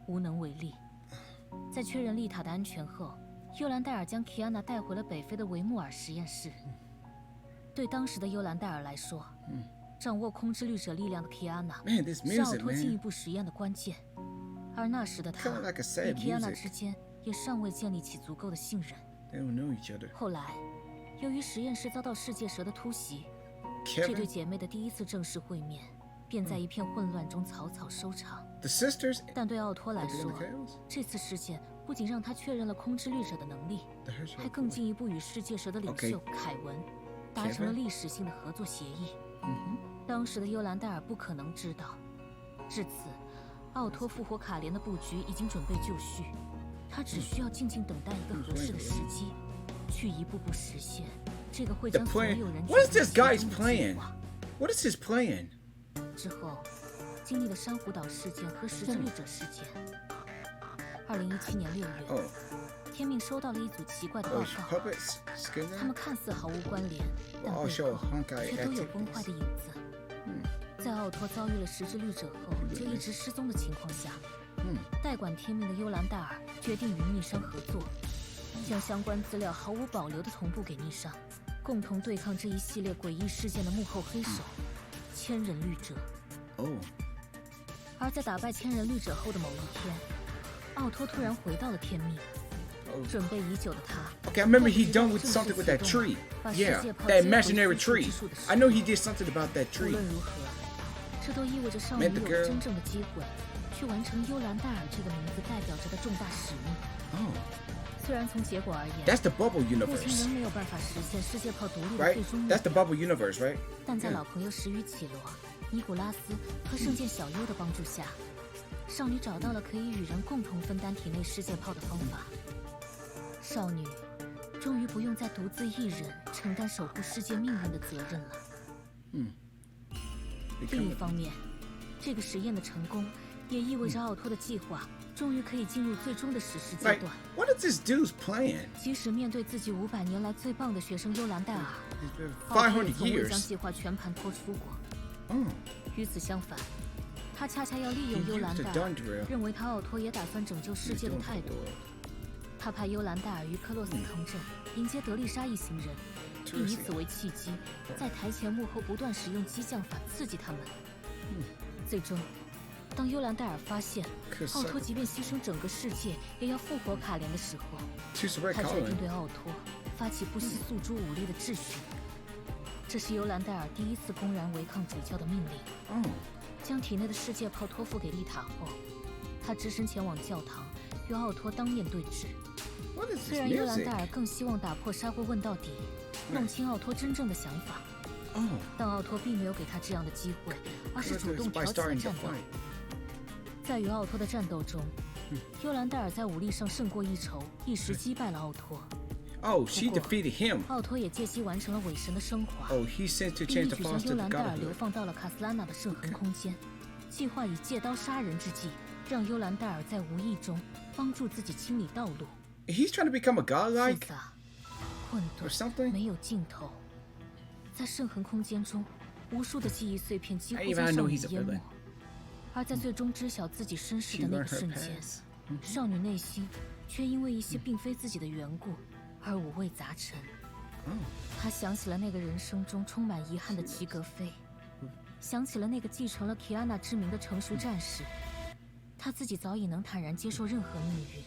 [SPEAKER 5] 无能为力。在确认丽塔的安全后，幽兰戴尔将 Kiana 带回了北非的维穆尔实验室。对当时的幽兰戴尔来说，掌握空之律者力量的 Kiana
[SPEAKER 1] Man, this
[SPEAKER 5] 是奥
[SPEAKER 1] music,
[SPEAKER 5] 托进一
[SPEAKER 1] man.
[SPEAKER 5] 步实验的关键。而那时的他
[SPEAKER 1] Kinda like a
[SPEAKER 5] 与
[SPEAKER 1] sad
[SPEAKER 5] Kiana
[SPEAKER 1] music.
[SPEAKER 5] 之间也尚未建立起足够的信任。
[SPEAKER 1] They don't know each other.
[SPEAKER 5] 后来，由于实验室遭到世界蛇的突袭，这对
[SPEAKER 1] Kevin,
[SPEAKER 5] 姐妹的第一次正式会面便在一片混乱中草草收场。
[SPEAKER 1] the sisters,
[SPEAKER 5] 但对奥托来
[SPEAKER 1] the
[SPEAKER 5] 说，
[SPEAKER 1] Chaos,
[SPEAKER 5] 这次事件不仅让他确认了空之律者的能力，
[SPEAKER 1] the Herschel
[SPEAKER 5] 还更进一步与世界蛇的领袖
[SPEAKER 1] OK
[SPEAKER 5] 凯文达成了
[SPEAKER 1] Kevin
[SPEAKER 5] 历史性的合作协议。
[SPEAKER 1] Mhm.
[SPEAKER 5] 当时的幽兰戴尔不可能知道，至此，奥托复活卡莲的布局已经准备就绪，他只需要静静等待一个合适的时机，去一步步实现这个会
[SPEAKER 1] The
[SPEAKER 5] 将所
[SPEAKER 1] plan.
[SPEAKER 5] 有人
[SPEAKER 1] What is
[SPEAKER 5] 卷
[SPEAKER 1] this
[SPEAKER 5] 入
[SPEAKER 1] guy's
[SPEAKER 5] 其中的计
[SPEAKER 1] plan?
[SPEAKER 5] 划。
[SPEAKER 1] What is his plan?
[SPEAKER 5] 之后，经历了珊瑚岛事件和十字律者事件。2017年6月，
[SPEAKER 1] Oh,
[SPEAKER 5] 天命收到了一组奇怪的报
[SPEAKER 1] oh,
[SPEAKER 5] 告，
[SPEAKER 1] puppets,
[SPEAKER 5] 他们
[SPEAKER 1] skin.
[SPEAKER 5] 看似毫无关联，但
[SPEAKER 1] All
[SPEAKER 5] 背
[SPEAKER 1] show
[SPEAKER 5] 后
[SPEAKER 1] Honkai
[SPEAKER 5] 却都有崩坏
[SPEAKER 1] activities.
[SPEAKER 5] 的影子。在奥托遭遇了十字律者后就一直失踪的情况下，代管天命的幽兰戴尔决定与逆商合作，将相关资料毫无保留地同步给逆商，共同对抗这一系列诡异事件的幕后黑手——千人律者。
[SPEAKER 1] Oh,
[SPEAKER 5] 而在打败千人律者后的某一天，奥托突然回到了天命，
[SPEAKER 1] oh.
[SPEAKER 5] 准备已久的他。
[SPEAKER 1] Okay, I remember he done with something with that tree. Yeah, that imaginary tree. I know he did something about that
[SPEAKER 5] 无
[SPEAKER 1] tree.
[SPEAKER 5] 论如何，这都意味着少女
[SPEAKER 1] Met the
[SPEAKER 5] 有
[SPEAKER 1] girl.
[SPEAKER 5] 了真正的机会，去完成幽兰戴尔这个名字代表着的重大使命。
[SPEAKER 1] Oh,
[SPEAKER 5] 虽然从结果而言，
[SPEAKER 1] that's the bubble
[SPEAKER 5] 目前
[SPEAKER 1] universe,
[SPEAKER 5] 仍没有办法实现世界炮独立的
[SPEAKER 1] right?
[SPEAKER 5] 最终目
[SPEAKER 1] That's the
[SPEAKER 5] 标，
[SPEAKER 1] bubble universe, right?
[SPEAKER 5] 但在老朋友石宇绮罗、尼古拉斯和圣剑小优的帮助下，少女找到了可以与人共同分担体内世界炮的方法。少女终于不用再独自一人承担守护世界命运的责任了。另一
[SPEAKER 1] Become
[SPEAKER 5] 方面，这个实验的成功也意味着奥托的计划终于可以进入最终的实施阶
[SPEAKER 1] like,
[SPEAKER 5] 段。
[SPEAKER 1] what is this dude's plan?
[SPEAKER 5] 即使面对自己500年来最棒的学生幽兰戴尔，奥托也
[SPEAKER 1] 500
[SPEAKER 5] 从未将
[SPEAKER 1] years.
[SPEAKER 5] 计划全盘托出过。
[SPEAKER 1] Oh,
[SPEAKER 5] 与此相反，他恰恰要利
[SPEAKER 1] he
[SPEAKER 5] 用幽兰
[SPEAKER 1] used
[SPEAKER 5] 戴
[SPEAKER 1] the
[SPEAKER 5] 尔
[SPEAKER 1] dawn drill.
[SPEAKER 5] 认为他奥托也打算拯救世界的态度。他派幽兰戴尔于克洛斯城镇迎接德丽莎一行人，并以此为契机，在台前幕后不断使用激将法刺激他们。最终，当幽兰戴尔发现奥托即便牺牲整个世界也要复活卡莲的时候，
[SPEAKER 1] Choose the right
[SPEAKER 5] 他决定
[SPEAKER 1] color.
[SPEAKER 5] 对奥托发起不惜诉诸武力的质询。这是幽兰戴尔第一次公然违抗主教的命令。
[SPEAKER 1] Oh,
[SPEAKER 5] 将体内的世界炮托付给丽塔后，他只身前往教堂，与奥托当面对质。
[SPEAKER 1] what is
[SPEAKER 5] 虽
[SPEAKER 1] this
[SPEAKER 5] 然幽兰
[SPEAKER 1] music?
[SPEAKER 5] 戴尔更希望打破砂锅问到底，弄清奥托真正的想法，
[SPEAKER 1] Oh,
[SPEAKER 5] 但奥托并没有给他这样的机会，而是主动
[SPEAKER 1] by
[SPEAKER 5] 挑起了
[SPEAKER 1] starting the
[SPEAKER 5] 战斗。
[SPEAKER 1] fight.
[SPEAKER 5] 在与奥托的战斗中，幽兰戴尔在武力上胜过一筹，一时击败了奥托。
[SPEAKER 1] Oh, she defeated him.
[SPEAKER 5] 奥托也借机完成了伪神的升华，
[SPEAKER 1] Oh, he sent to
[SPEAKER 5] 并
[SPEAKER 1] change
[SPEAKER 5] 一
[SPEAKER 1] the
[SPEAKER 5] 举将
[SPEAKER 1] forms
[SPEAKER 5] 幽
[SPEAKER 1] to the
[SPEAKER 5] 兰戴尔流
[SPEAKER 1] godhood.
[SPEAKER 5] 放到了卡斯拉纳的圣痕空间，计划以借刀杀人之计，让幽兰戴尔在无意中帮助自己清理道路。
[SPEAKER 1] He's trying to become a
[SPEAKER 5] 复
[SPEAKER 1] godlike
[SPEAKER 5] 杂、混
[SPEAKER 1] or
[SPEAKER 5] 沌，
[SPEAKER 1] something.
[SPEAKER 5] 没有尽头。在圣痕空间中，无数的记忆碎片几乎
[SPEAKER 1] I
[SPEAKER 5] 将
[SPEAKER 1] even
[SPEAKER 5] 少
[SPEAKER 1] know
[SPEAKER 5] 女
[SPEAKER 1] he's a
[SPEAKER 5] 淹没
[SPEAKER 1] villain.。
[SPEAKER 5] 而在最终知晓自己身世
[SPEAKER 1] She
[SPEAKER 5] 的那
[SPEAKER 1] learned
[SPEAKER 5] 个
[SPEAKER 1] her
[SPEAKER 5] 瞬间，
[SPEAKER 1] past.
[SPEAKER 5] 少女内心却因为一些并非自己的缘故而五味杂陈。
[SPEAKER 1] Oh,
[SPEAKER 5] 她想起了那个人生中充满遗憾的齐格飞，想起了那个继承了 Kiana 之名的成熟战士。她自己早已能坦然接受任何命运，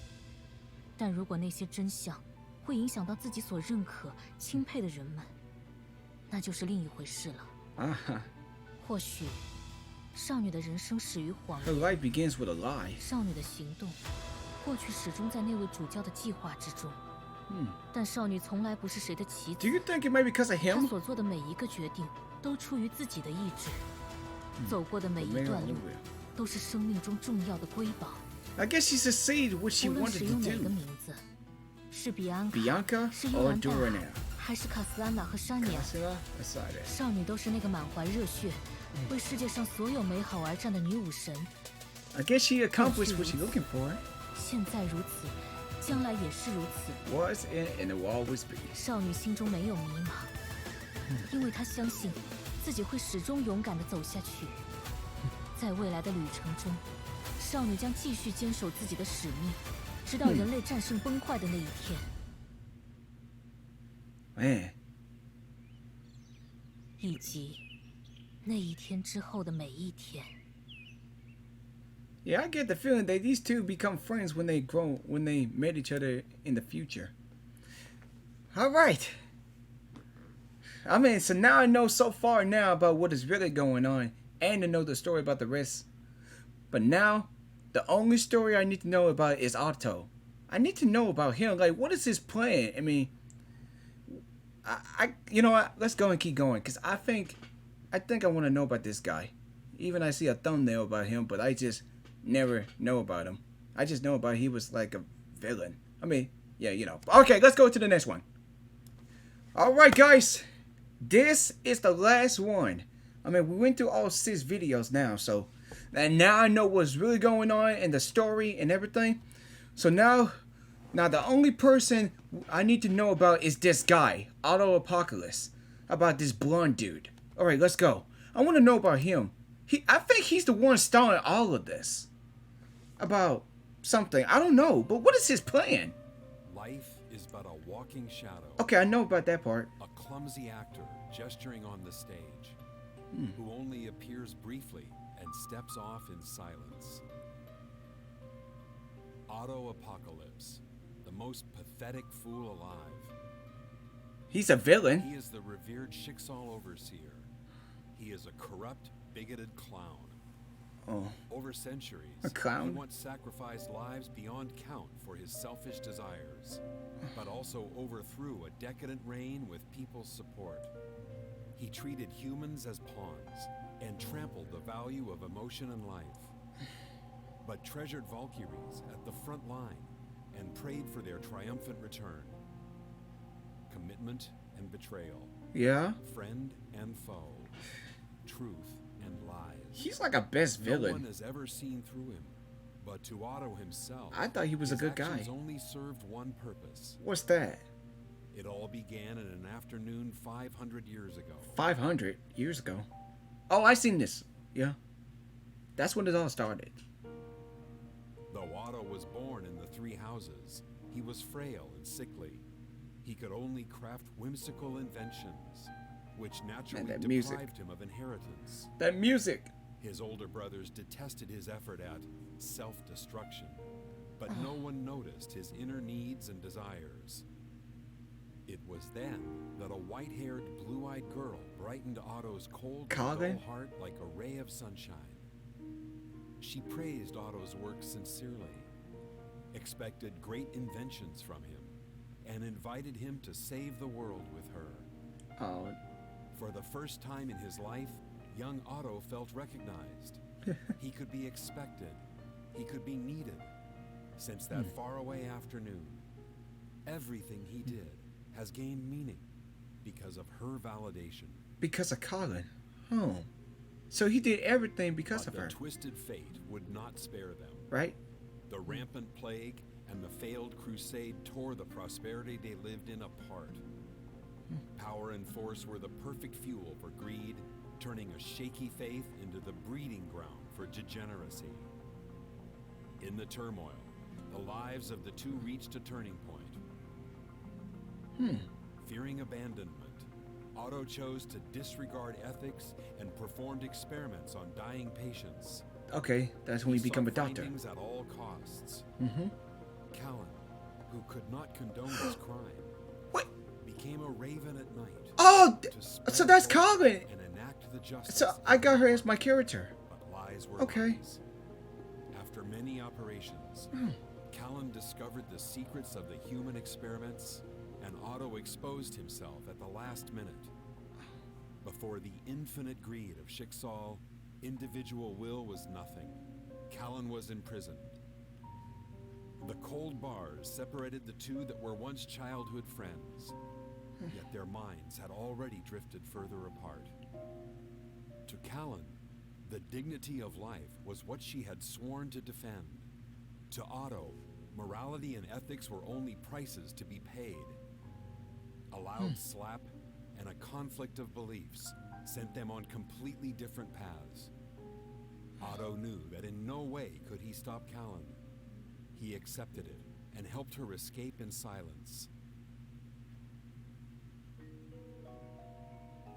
[SPEAKER 5] 但如果那些真相会影响到自己所认可、钦佩的人们，那就是另一回事了。
[SPEAKER 1] uh-huh.
[SPEAKER 5] 或许，少女的人生始于谎
[SPEAKER 1] Her
[SPEAKER 5] 言，
[SPEAKER 1] life begins with a lie.
[SPEAKER 5] 少女的行动，过去始终在那位主教的计划之中。但少女从来不是谁的棋
[SPEAKER 1] Do
[SPEAKER 5] 子，
[SPEAKER 1] you think it might be because of
[SPEAKER 5] 她
[SPEAKER 1] him?
[SPEAKER 5] 所做的每一个决定都出于自己的意志，走过的每一
[SPEAKER 1] Maybe
[SPEAKER 5] 段
[SPEAKER 1] a
[SPEAKER 5] 路
[SPEAKER 1] little bit.
[SPEAKER 5] 都是生命中重要的瑰宝。
[SPEAKER 1] I guess she succeeded what she
[SPEAKER 5] 无论
[SPEAKER 1] wanted
[SPEAKER 5] 使
[SPEAKER 1] to
[SPEAKER 5] 用哪个
[SPEAKER 1] do.
[SPEAKER 5] 名字，是比安卡，
[SPEAKER 1] Bianca
[SPEAKER 5] 是伊
[SPEAKER 1] or
[SPEAKER 5] 兰黛尔，
[SPEAKER 1] Durana?
[SPEAKER 5] 还是卡斯安娜和莎尼亚？
[SPEAKER 1] Casilla? Decided.
[SPEAKER 5] 少女都是那个满怀热血，为世界上所有美好而战的女武神。
[SPEAKER 1] I guess she accomplished what she's looking for.
[SPEAKER 5] 现在如此，将来也是如此。
[SPEAKER 1] Was in and it will always be.
[SPEAKER 5] 少女心中没有迷茫，因为她相信自己会始终勇敢地走下去。在未来的旅程中，少女将继续坚守自己的使命，直到人类战胜崩坏的那一天。
[SPEAKER 1] Man.
[SPEAKER 5] 以及那一天之后的每一天。
[SPEAKER 1] Yeah, I get the feeling that these two become friends when they grow, when they meet each other in the future. All right. I mean, so now I know so far now about what is really going on, and to know the story about the rest. But now, the only story I need to know about is Otto. I need to know about him. Like, what is his plan? I mean, you know what? Let's go and keep going, because I think I want to know about this guy. Even I see a thumbnail about him, but I just never know about him. I just know about he was like a villain. I mean, yeah, you know. Okay, let's go to the next one. Alright, guys. This is the last one. I mean, we went through all 6 videos now, so... And now I know what's really going on and the story and everything. So now the only person I need to know about is this guy, Otto Apocalypse. About this blonde dude. Alright, let's go. I want to know about him. I think he's the one starting all of this. About something. I don't know, but what is his plan?
[SPEAKER 3] Life is but a walking shadow.
[SPEAKER 1] Okay, I know about that part.
[SPEAKER 3] A clumsy actor gesturing on the stage, who only appears briefly and steps off in silence. Otto Apocalypse, the most pathetic fool alive.
[SPEAKER 1] He's a villain.
[SPEAKER 3] He is the revered Schicksal overseer. He is a corrupt, bigoted clown.
[SPEAKER 1] Oh,
[SPEAKER 3] Over centuries,
[SPEAKER 1] a clown?
[SPEAKER 3] he once sacrificed lives beyond count for his selfish desires, but also overthrew a decadent reign with people's support. He treated humans as pawns and trampled the value of emotion and life, but treasured Valkyries at the front line and prayed for their triumphant return. Commitment and betrayal,
[SPEAKER 1] yeah.
[SPEAKER 3] friend and foe, truth and lies.
[SPEAKER 1] He's like a best
[SPEAKER 3] No one
[SPEAKER 1] villain.
[SPEAKER 3] has ever seen through him, but to Otto himself,
[SPEAKER 1] I thought he was a
[SPEAKER 3] his
[SPEAKER 1] good guy.
[SPEAKER 3] actions only served one purpose.
[SPEAKER 1] What's that?
[SPEAKER 3] It all began in an afternoon 500 years ago.
[SPEAKER 1] 500 years ago. Oh, I seen this. Yeah. That's when it all started.
[SPEAKER 3] Though Otto was born in the 3 houses, he was frail and sickly. He could only craft whimsical inventions, which naturally
[SPEAKER 1] that music.
[SPEAKER 3] deprived him of inheritance.
[SPEAKER 1] That music.
[SPEAKER 3] His older brothers detested his effort at self-destruction, but no one noticed his inner needs and desires. It was then that a white-haired, blue-eyed girl brightened Otto's cold,
[SPEAKER 1] Colin?
[SPEAKER 3] dull heart like a ray of sunshine. She praised Otto's work sincerely, expected great inventions from him, and invited him to save the world with her.
[SPEAKER 1] Oh,
[SPEAKER 3] For the first time in his life, young Otto felt recognized. He could be expected. He could be needed. Since that faraway afternoon, everything he did has gained meaning because of her validation.
[SPEAKER 1] because of Colin. Oh. So he did everything because
[SPEAKER 3] But
[SPEAKER 1] of her,
[SPEAKER 3] the twisted fate would not spare them.
[SPEAKER 1] right?
[SPEAKER 3] The rampant plague and the failed crusade tore the prosperity they lived in apart. Power and force were the perfect fuel for greed, turning a shaky faith into the breeding ground for degeneracy. In the turmoil, the lives of the two reached a turning point. Fearing abandonment, Otto chose to disregard ethics and performed experiments on dying patients.
[SPEAKER 1] Okay, that's when
[SPEAKER 3] He
[SPEAKER 1] you become a
[SPEAKER 3] sought
[SPEAKER 1] doctor.
[SPEAKER 3] findings at all costs.
[SPEAKER 1] Mm-hmm.
[SPEAKER 3] Callan, who could not condone his crime,
[SPEAKER 1] What?
[SPEAKER 3] became a raven at night.
[SPEAKER 1] Oh,
[SPEAKER 3] to spread
[SPEAKER 1] so that's
[SPEAKER 3] hope
[SPEAKER 1] Colin.
[SPEAKER 3] and enact the justice.
[SPEAKER 1] So I got her as my character.
[SPEAKER 3] But lies were
[SPEAKER 1] Okay.
[SPEAKER 3] lies. After many operations, Callan discovered the secrets of the human experiments, and Otto exposed himself at the last minute. Before the infinite greed of Schicksal, individual will was nothing. Callan was imprisoned. The cold bars separated the two that were once childhood friends, yet their minds had already drifted further apart. To Callan, the dignity of life was what she had sworn to defend. To Otto, morality and ethics were only prices to be paid. A loud slap and a conflict of beliefs sent them on completely different paths. Otto knew that in no way could he stop Callan. He accepted it and helped her escape in silence.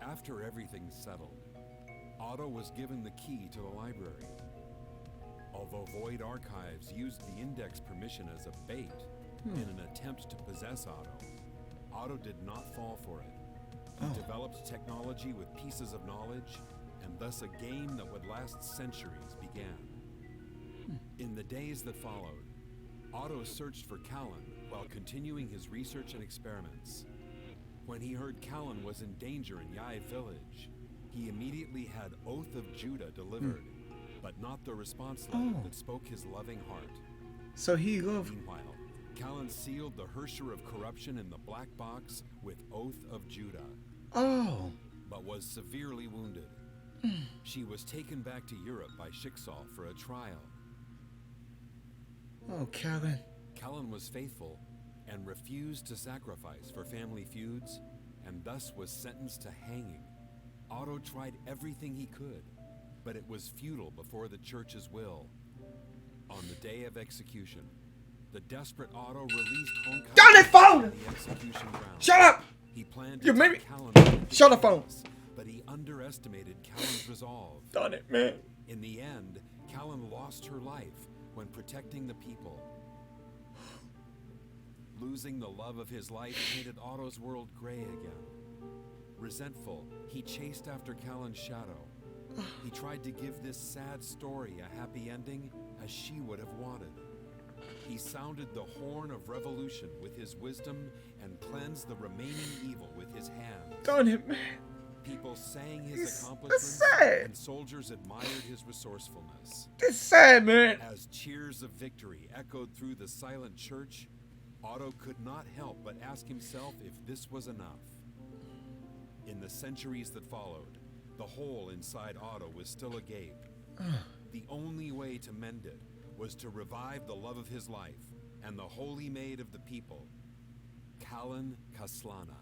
[SPEAKER 3] After everything settled, Otto was given the key to the library. Although Void Archives used the index permission as a bait in an attempt to possess Otto, Otto did not fall for it. He developed technology with pieces of knowledge, and thus a game that would last centuries began. In the days that followed, Otto searched for Callan while continuing his research and experiments. When he heard Callan was in danger in Yai village, he immediately had Oath of Judah delivered, but not the response letter that spoke his loving heart.
[SPEAKER 1] So he loved.
[SPEAKER 3] Meanwhile, Callan sealed the Hersher of Corruption in the black box with Oath of Judah,
[SPEAKER 1] Oh.
[SPEAKER 3] but was severely wounded. She was taken back to Europe by Schicksal for a trial.
[SPEAKER 1] Oh, Callan.
[SPEAKER 3] Callan was faithful and refused to sacrifice for family feuds, and thus was sentenced to hanging. Otto tried everything he could, but it was futile before the church's will. On the day of execution, the desperate Otto released Honkai
[SPEAKER 1] Darn it, phone!
[SPEAKER 3] from the execution ground.
[SPEAKER 1] Shut up!
[SPEAKER 3] He planned
[SPEAKER 1] You
[SPEAKER 3] to
[SPEAKER 1] made
[SPEAKER 3] take
[SPEAKER 1] me-
[SPEAKER 3] Callan to
[SPEAKER 1] Shut the phone.
[SPEAKER 3] chains, but he underestimated Callan's resolve.
[SPEAKER 1] Darn it, man.
[SPEAKER 3] In the end, Callan lost her life when protecting the people. Losing the love of his life painted Otto's world gray again. Resentful, he chased after Callan's shadow. He tried to give this sad story a happy ending as she would have wanted. He sounded the horn of revolution with his wisdom and cleansed the remaining evil with his hands.
[SPEAKER 1] Darn it, man.
[SPEAKER 3] People sang his
[SPEAKER 1] That's
[SPEAKER 3] accomplishments,
[SPEAKER 1] sad.
[SPEAKER 3] and soldiers admired his resourcefulness.
[SPEAKER 1] It's sad, man.
[SPEAKER 3] As cheers of victory echoed through the silent church, Otto could not help but ask himself if this was enough. In the centuries that followed, the hole inside Otto was still agape. The only way to mend it was to revive the love of his life and the holy maid of the people, Callan Kaslana.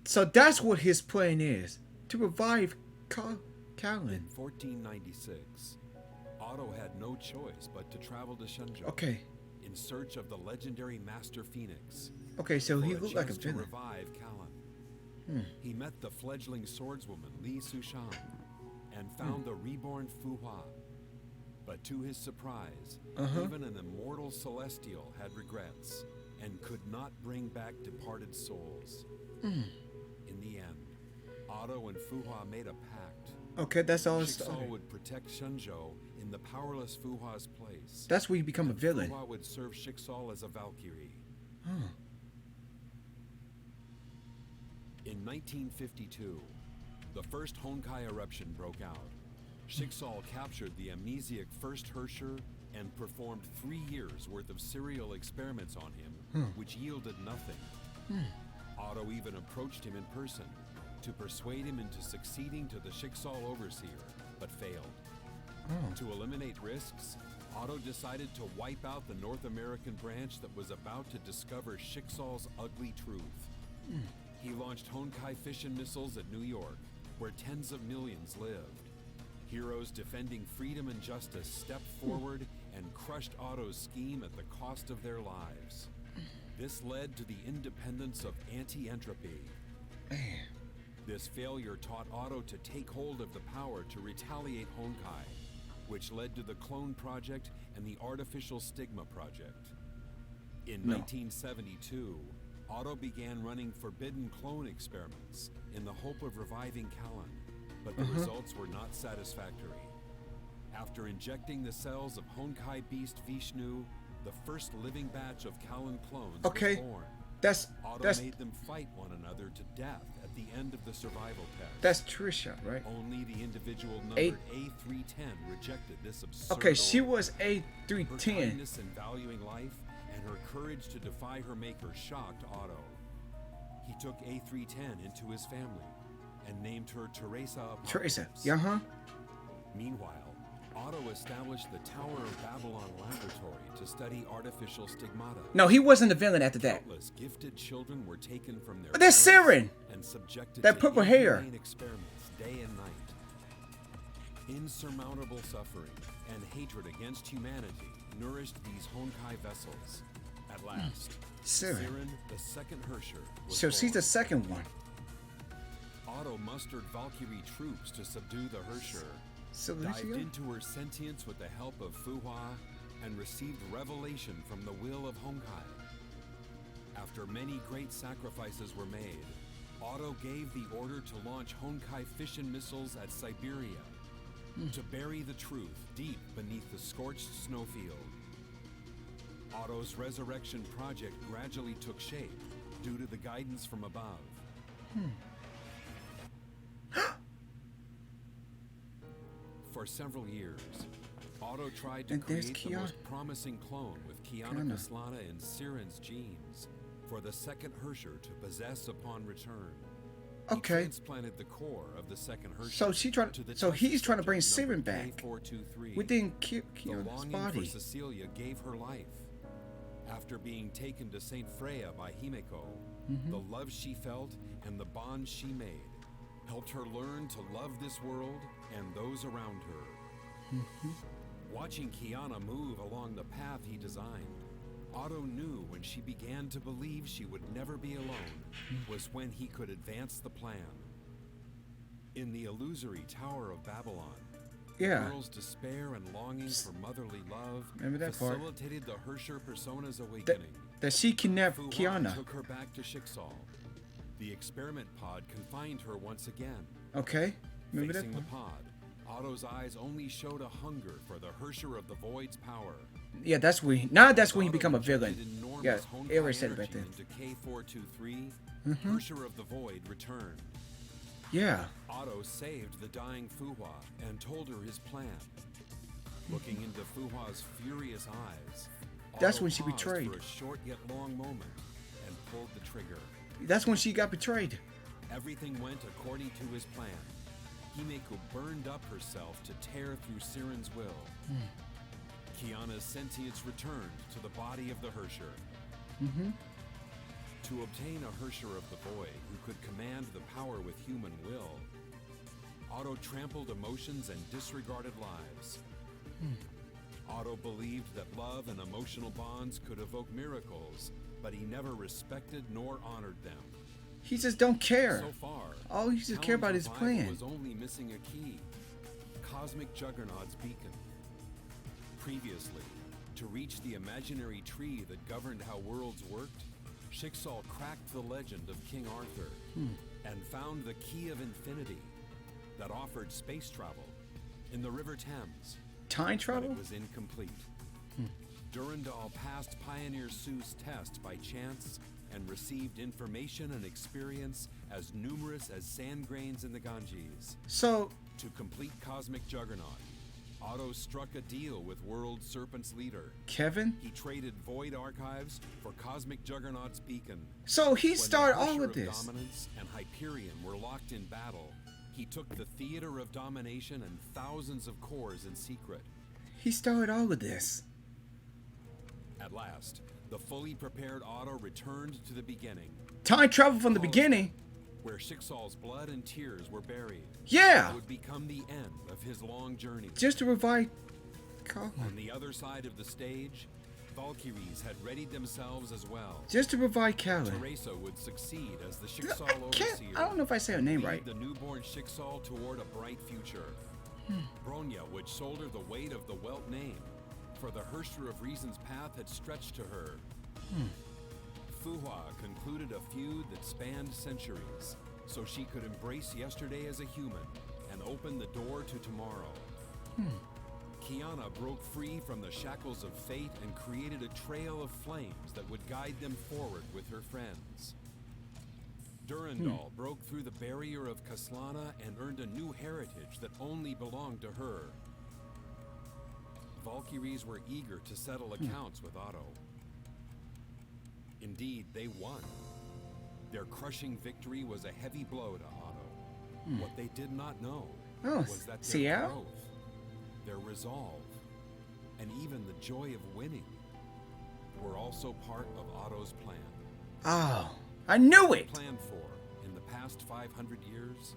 [SPEAKER 1] So that's what his plan is. To revive Callan.
[SPEAKER 3] In 1496, Otto had no choice but to travel to Shenzhou
[SPEAKER 1] Okay.
[SPEAKER 3] in search of the legendary Master Phoenix.
[SPEAKER 1] Okay, so he
[SPEAKER 3] for
[SPEAKER 1] looked like a
[SPEAKER 3] chance to
[SPEAKER 1] villain.
[SPEAKER 3] revive Callan. He met the fledgling swordswoman Li Sushan and found the reborn Fu Hua. But to his surprise, even an immortal celestial had regrets and could not bring back departed souls. In the end, Otto and Fu Hua made a pact.
[SPEAKER 1] Okay, that's all it's
[SPEAKER 3] Schicksal would protect Shenzhou in the powerless Fu Hua's place.
[SPEAKER 1] That's where you become a
[SPEAKER 3] and
[SPEAKER 1] villain.
[SPEAKER 3] Fu Hua would serve Schicksal as a Valkyrie. In 1952, the first Honkai eruption broke out. Schicksal captured the amnesiac first Hersher and performed 3 years worth of serial experiments on him, which yielded nothing. Otto even approached him in person to persuade him into succeeding to the Schicksal overseer, but failed. To eliminate risks, Otto decided to wipe out the North American branch that was about to discover Schicksal's ugly truth. He launched Honkai fission missiles at New York, where tens of millions lived. Heroes defending freedom and justice stepped forward and crushed Otto's scheme at the cost of their lives. This led to the independence of anti-entropy. This failure taught Otto to take hold of the power to retaliate Honkai, which led to the Clone Project and the Artificial Stigma Project. In 1972, Otto began running forbidden clone experiments in the hope of reviving Callan, but the results were not satisfactory. After injecting the cells of Honkai Beast Vishnu, the first living batch of Callan clones was born. Otto made them fight one another to death at the end of the survival test.
[SPEAKER 1] That's Trisha, right?
[SPEAKER 3] Only the individual numbered A310 rejected this absurd
[SPEAKER 1] Okay, she
[SPEAKER 3] order.
[SPEAKER 1] was
[SPEAKER 3] Her
[SPEAKER 1] A310.
[SPEAKER 3] kindness in valuing life and her courage to defy her maker shocked Otto. He took A310 into his family and named her Teresa Apocalypse.
[SPEAKER 1] Teresa. Yeah, huh?
[SPEAKER 3] Meanwhile, Otto established the Tower of Babylon laboratory to study artificial stigmata.
[SPEAKER 1] No, he wasn't the villain after that.
[SPEAKER 3] Countless gifted children were taken from their
[SPEAKER 1] But that's Siren.
[SPEAKER 3] and subjected
[SPEAKER 1] That
[SPEAKER 3] to
[SPEAKER 1] purple hair.
[SPEAKER 3] inhumane experiments day and night. Insurmountable suffering and hatred against humanity nourished these Honkai vessels. At last,
[SPEAKER 1] Siren.
[SPEAKER 3] the second Herrscher, was
[SPEAKER 1] So she's the
[SPEAKER 3] born.
[SPEAKER 1] second one.
[SPEAKER 3] Otto mustered Valkyrie troops to subdue the Herrscher,
[SPEAKER 1] So
[SPEAKER 3] dived
[SPEAKER 1] Lucio?
[SPEAKER 3] into her sentience with the help of Fuhua, and received revelation from the will of Honkai. After many great sacrifices were made, Otto gave the order to launch Honkai fission missiles at Siberia, to bury the truth deep beneath the scorched snowfield. Otto's resurrection project gradually took shape due to the guidance from above. For several years, Otto tried to
[SPEAKER 1] And there's
[SPEAKER 3] create the
[SPEAKER 1] Kiana.
[SPEAKER 3] most promising clone with Kiana
[SPEAKER 1] Kiana.
[SPEAKER 3] Kaslana and Siren's genes for the second Herrscher to possess upon return. He
[SPEAKER 1] Okay.
[SPEAKER 3] transplanted the core of the second Herrscher.
[SPEAKER 1] So she tried.
[SPEAKER 3] to the
[SPEAKER 1] So
[SPEAKER 3] test
[SPEAKER 1] he's trying to bring
[SPEAKER 3] subject
[SPEAKER 1] Siren
[SPEAKER 3] number
[SPEAKER 1] back
[SPEAKER 3] K423.
[SPEAKER 1] within
[SPEAKER 3] The
[SPEAKER 1] Kiana's
[SPEAKER 3] longing
[SPEAKER 1] body.
[SPEAKER 3] for Cecilia gave her life. After being taken to Saint Freya by Himeko, the love she felt and the bond she made helped her learn to love this world and those around her. Watching Kiana move along the path he designed, Otto knew when she began to believe she would never be alone was when he could advance the plan. In the illusory Tower of Babylon,
[SPEAKER 1] Yeah.
[SPEAKER 3] the girl's despair and longing for motherly love
[SPEAKER 1] Remember that part?
[SPEAKER 3] facilitated the Herrscher persona's awakening.
[SPEAKER 1] That she kidnapped
[SPEAKER 3] Fuhua
[SPEAKER 1] Kiana.
[SPEAKER 3] took her back to Schicksal. The experiment pod confined her once again.
[SPEAKER 1] Okay. Remember that
[SPEAKER 3] Facing the
[SPEAKER 1] part?
[SPEAKER 3] pod, Otto's eyes only showed a hunger for the Herrscher of the Void's power.
[SPEAKER 1] Yeah, that's when. Now that's when he
[SPEAKER 3] Otto
[SPEAKER 1] become a
[SPEAKER 3] injected
[SPEAKER 1] villain.
[SPEAKER 3] enormous
[SPEAKER 1] Yeah,
[SPEAKER 3] Honkai
[SPEAKER 1] Eric said it right
[SPEAKER 3] energy
[SPEAKER 1] there.
[SPEAKER 3] Into K423,
[SPEAKER 1] Mm-hmm.
[SPEAKER 3] Herrscher of the Void returned.
[SPEAKER 1] Yeah.
[SPEAKER 3] Otto saved the dying Fuhua and told her his plan. Looking into Fuhua's furious eyes,
[SPEAKER 1] That's
[SPEAKER 3] Otto
[SPEAKER 1] when she
[SPEAKER 3] paused
[SPEAKER 1] betrayed.
[SPEAKER 3] for a short yet long moment and pulled the trigger.
[SPEAKER 1] That's when she got betrayed.
[SPEAKER 3] Everything went according to his plan. Himeko burned up herself to tear through Siren's will. Kiana's sentience returned to the body of the Herrscher. To obtain a Herrscher of the Void who could command the power with human will, Otto trampled emotions and disregarded lives. Otto believed that love and emotional bonds could evoke miracles, but he never respected nor honored them.
[SPEAKER 1] He just don't care.
[SPEAKER 3] So far,
[SPEAKER 1] All he just care about
[SPEAKER 3] Talon's
[SPEAKER 1] his
[SPEAKER 3] revival
[SPEAKER 1] plan.
[SPEAKER 3] was only missing a key: Cosmic Juggernaut's beacon. Previously, to reach the imaginary tree that governed how worlds worked, Schicksal cracked the legend of King Arthur and found the key of infinity that offered space travel in the River Thames.
[SPEAKER 1] Time
[SPEAKER 3] But
[SPEAKER 1] travel?
[SPEAKER 3] it was incomplete. Durandal passed Pioneer Sue's test by chance and received information and experience as numerous as sand grains in the Ganges.
[SPEAKER 1] So,
[SPEAKER 3] To complete Cosmic Juggernaut, Otto struck a deal with World Serpent's leader.
[SPEAKER 1] Kevin?
[SPEAKER 3] He traded Void Archives for Cosmic Juggernaut's beacon.
[SPEAKER 1] So he
[SPEAKER 3] When
[SPEAKER 1] started
[SPEAKER 3] the
[SPEAKER 1] all
[SPEAKER 3] Herrscher
[SPEAKER 1] of this.
[SPEAKER 3] Dominance and Hyperion were locked in battle, he took the theater of domination and thousands of cores in secret.
[SPEAKER 1] He started all of this.
[SPEAKER 3] At last, the fully prepared Otto returned to the beginning,
[SPEAKER 1] Time travel from the beginning.
[SPEAKER 3] where Schicksal's blood and tears were buried.
[SPEAKER 1] Yeah.
[SPEAKER 3] It would become the end of his long journey.
[SPEAKER 1] Just to revive Colin.
[SPEAKER 3] On the other side of the stage, Valkyries had readied themselves as well.
[SPEAKER 1] Just to revive Callan.
[SPEAKER 3] Teresa would succeed as the
[SPEAKER 1] I
[SPEAKER 3] Schicksal
[SPEAKER 1] can't.
[SPEAKER 3] overseer.
[SPEAKER 1] I don't know if I say her name
[SPEAKER 3] lead
[SPEAKER 1] right.
[SPEAKER 3] the newborn Schicksal toward a bright future. Bronya would shoulder the weight of the Welt name, for the Herrscher of Reason's path had stretched to her. Fuhua concluded a feud that spanned centuries, so she could embrace yesterday as a human and open the door to tomorrow. Kiana broke free from the shackles of fate and created a trail of flames that would guide them forward with her friends. Durandal broke through the barrier of Kaslana and earned a new heritage that only belonged to her. Valkyries were eager to settle accounts with Otto. Indeed, they won. Their crushing victory was a heavy blow to Otto. What they did not know was that their growth, their resolve, and even the joy of winning were also part of Otto's plan.
[SPEAKER 1] Oh, I knew it!
[SPEAKER 3] Planned for in the past 500 years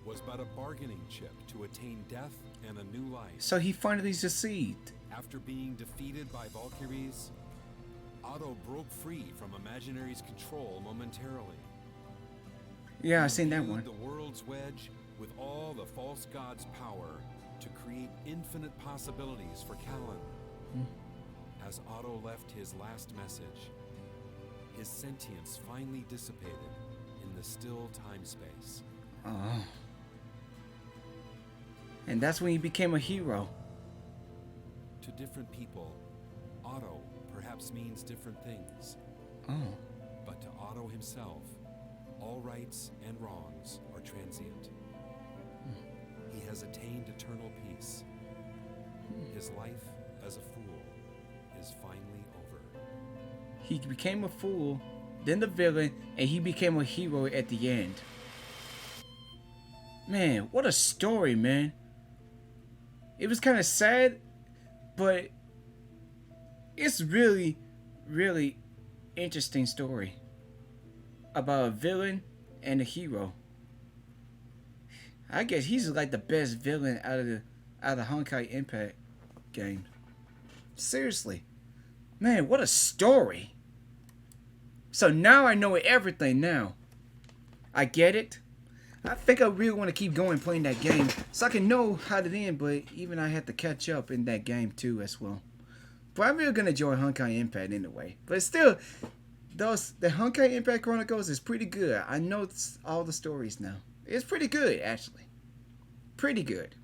[SPEAKER 3] was but a bargaining chip to attain death and a new life.
[SPEAKER 1] So he finally succeeded.
[SPEAKER 3] After being defeated by Valkyries, Otto broke free from Imaginary's control momentarily.
[SPEAKER 1] Yeah, I seen that one.
[SPEAKER 3] The world's wedge with all the false god's power to create infinite possibilities for Callan. As Otto left his last message, his sentience finally dissipated in the still time-space.
[SPEAKER 1] Oh. And that's when he became a hero.
[SPEAKER 3] To different people, Otto perhaps means different things.
[SPEAKER 1] Oh.
[SPEAKER 3] But to Otto himself, all rights and wrongs are transient. He has attained eternal peace. His life as a fool is finally over.
[SPEAKER 1] He became a fool, then the villain, and he became a hero at the end. Man, what a story, man. It was kind of sad, but it's really, really interesting story about a villain and a hero. I guess he's like the best villain out of the Honkai Impact game. Seriously. Man, what a story. So now I know everything now. I get it. I think I really want to keep going playing that game so I can know how to end, but even I have to catch up in that game too as well. But I'm really going to enjoy Honkai Impact anyway. But still, the Honkai Impact Chronicles is pretty good. I know all the stories now. It's pretty good, actually. Pretty good.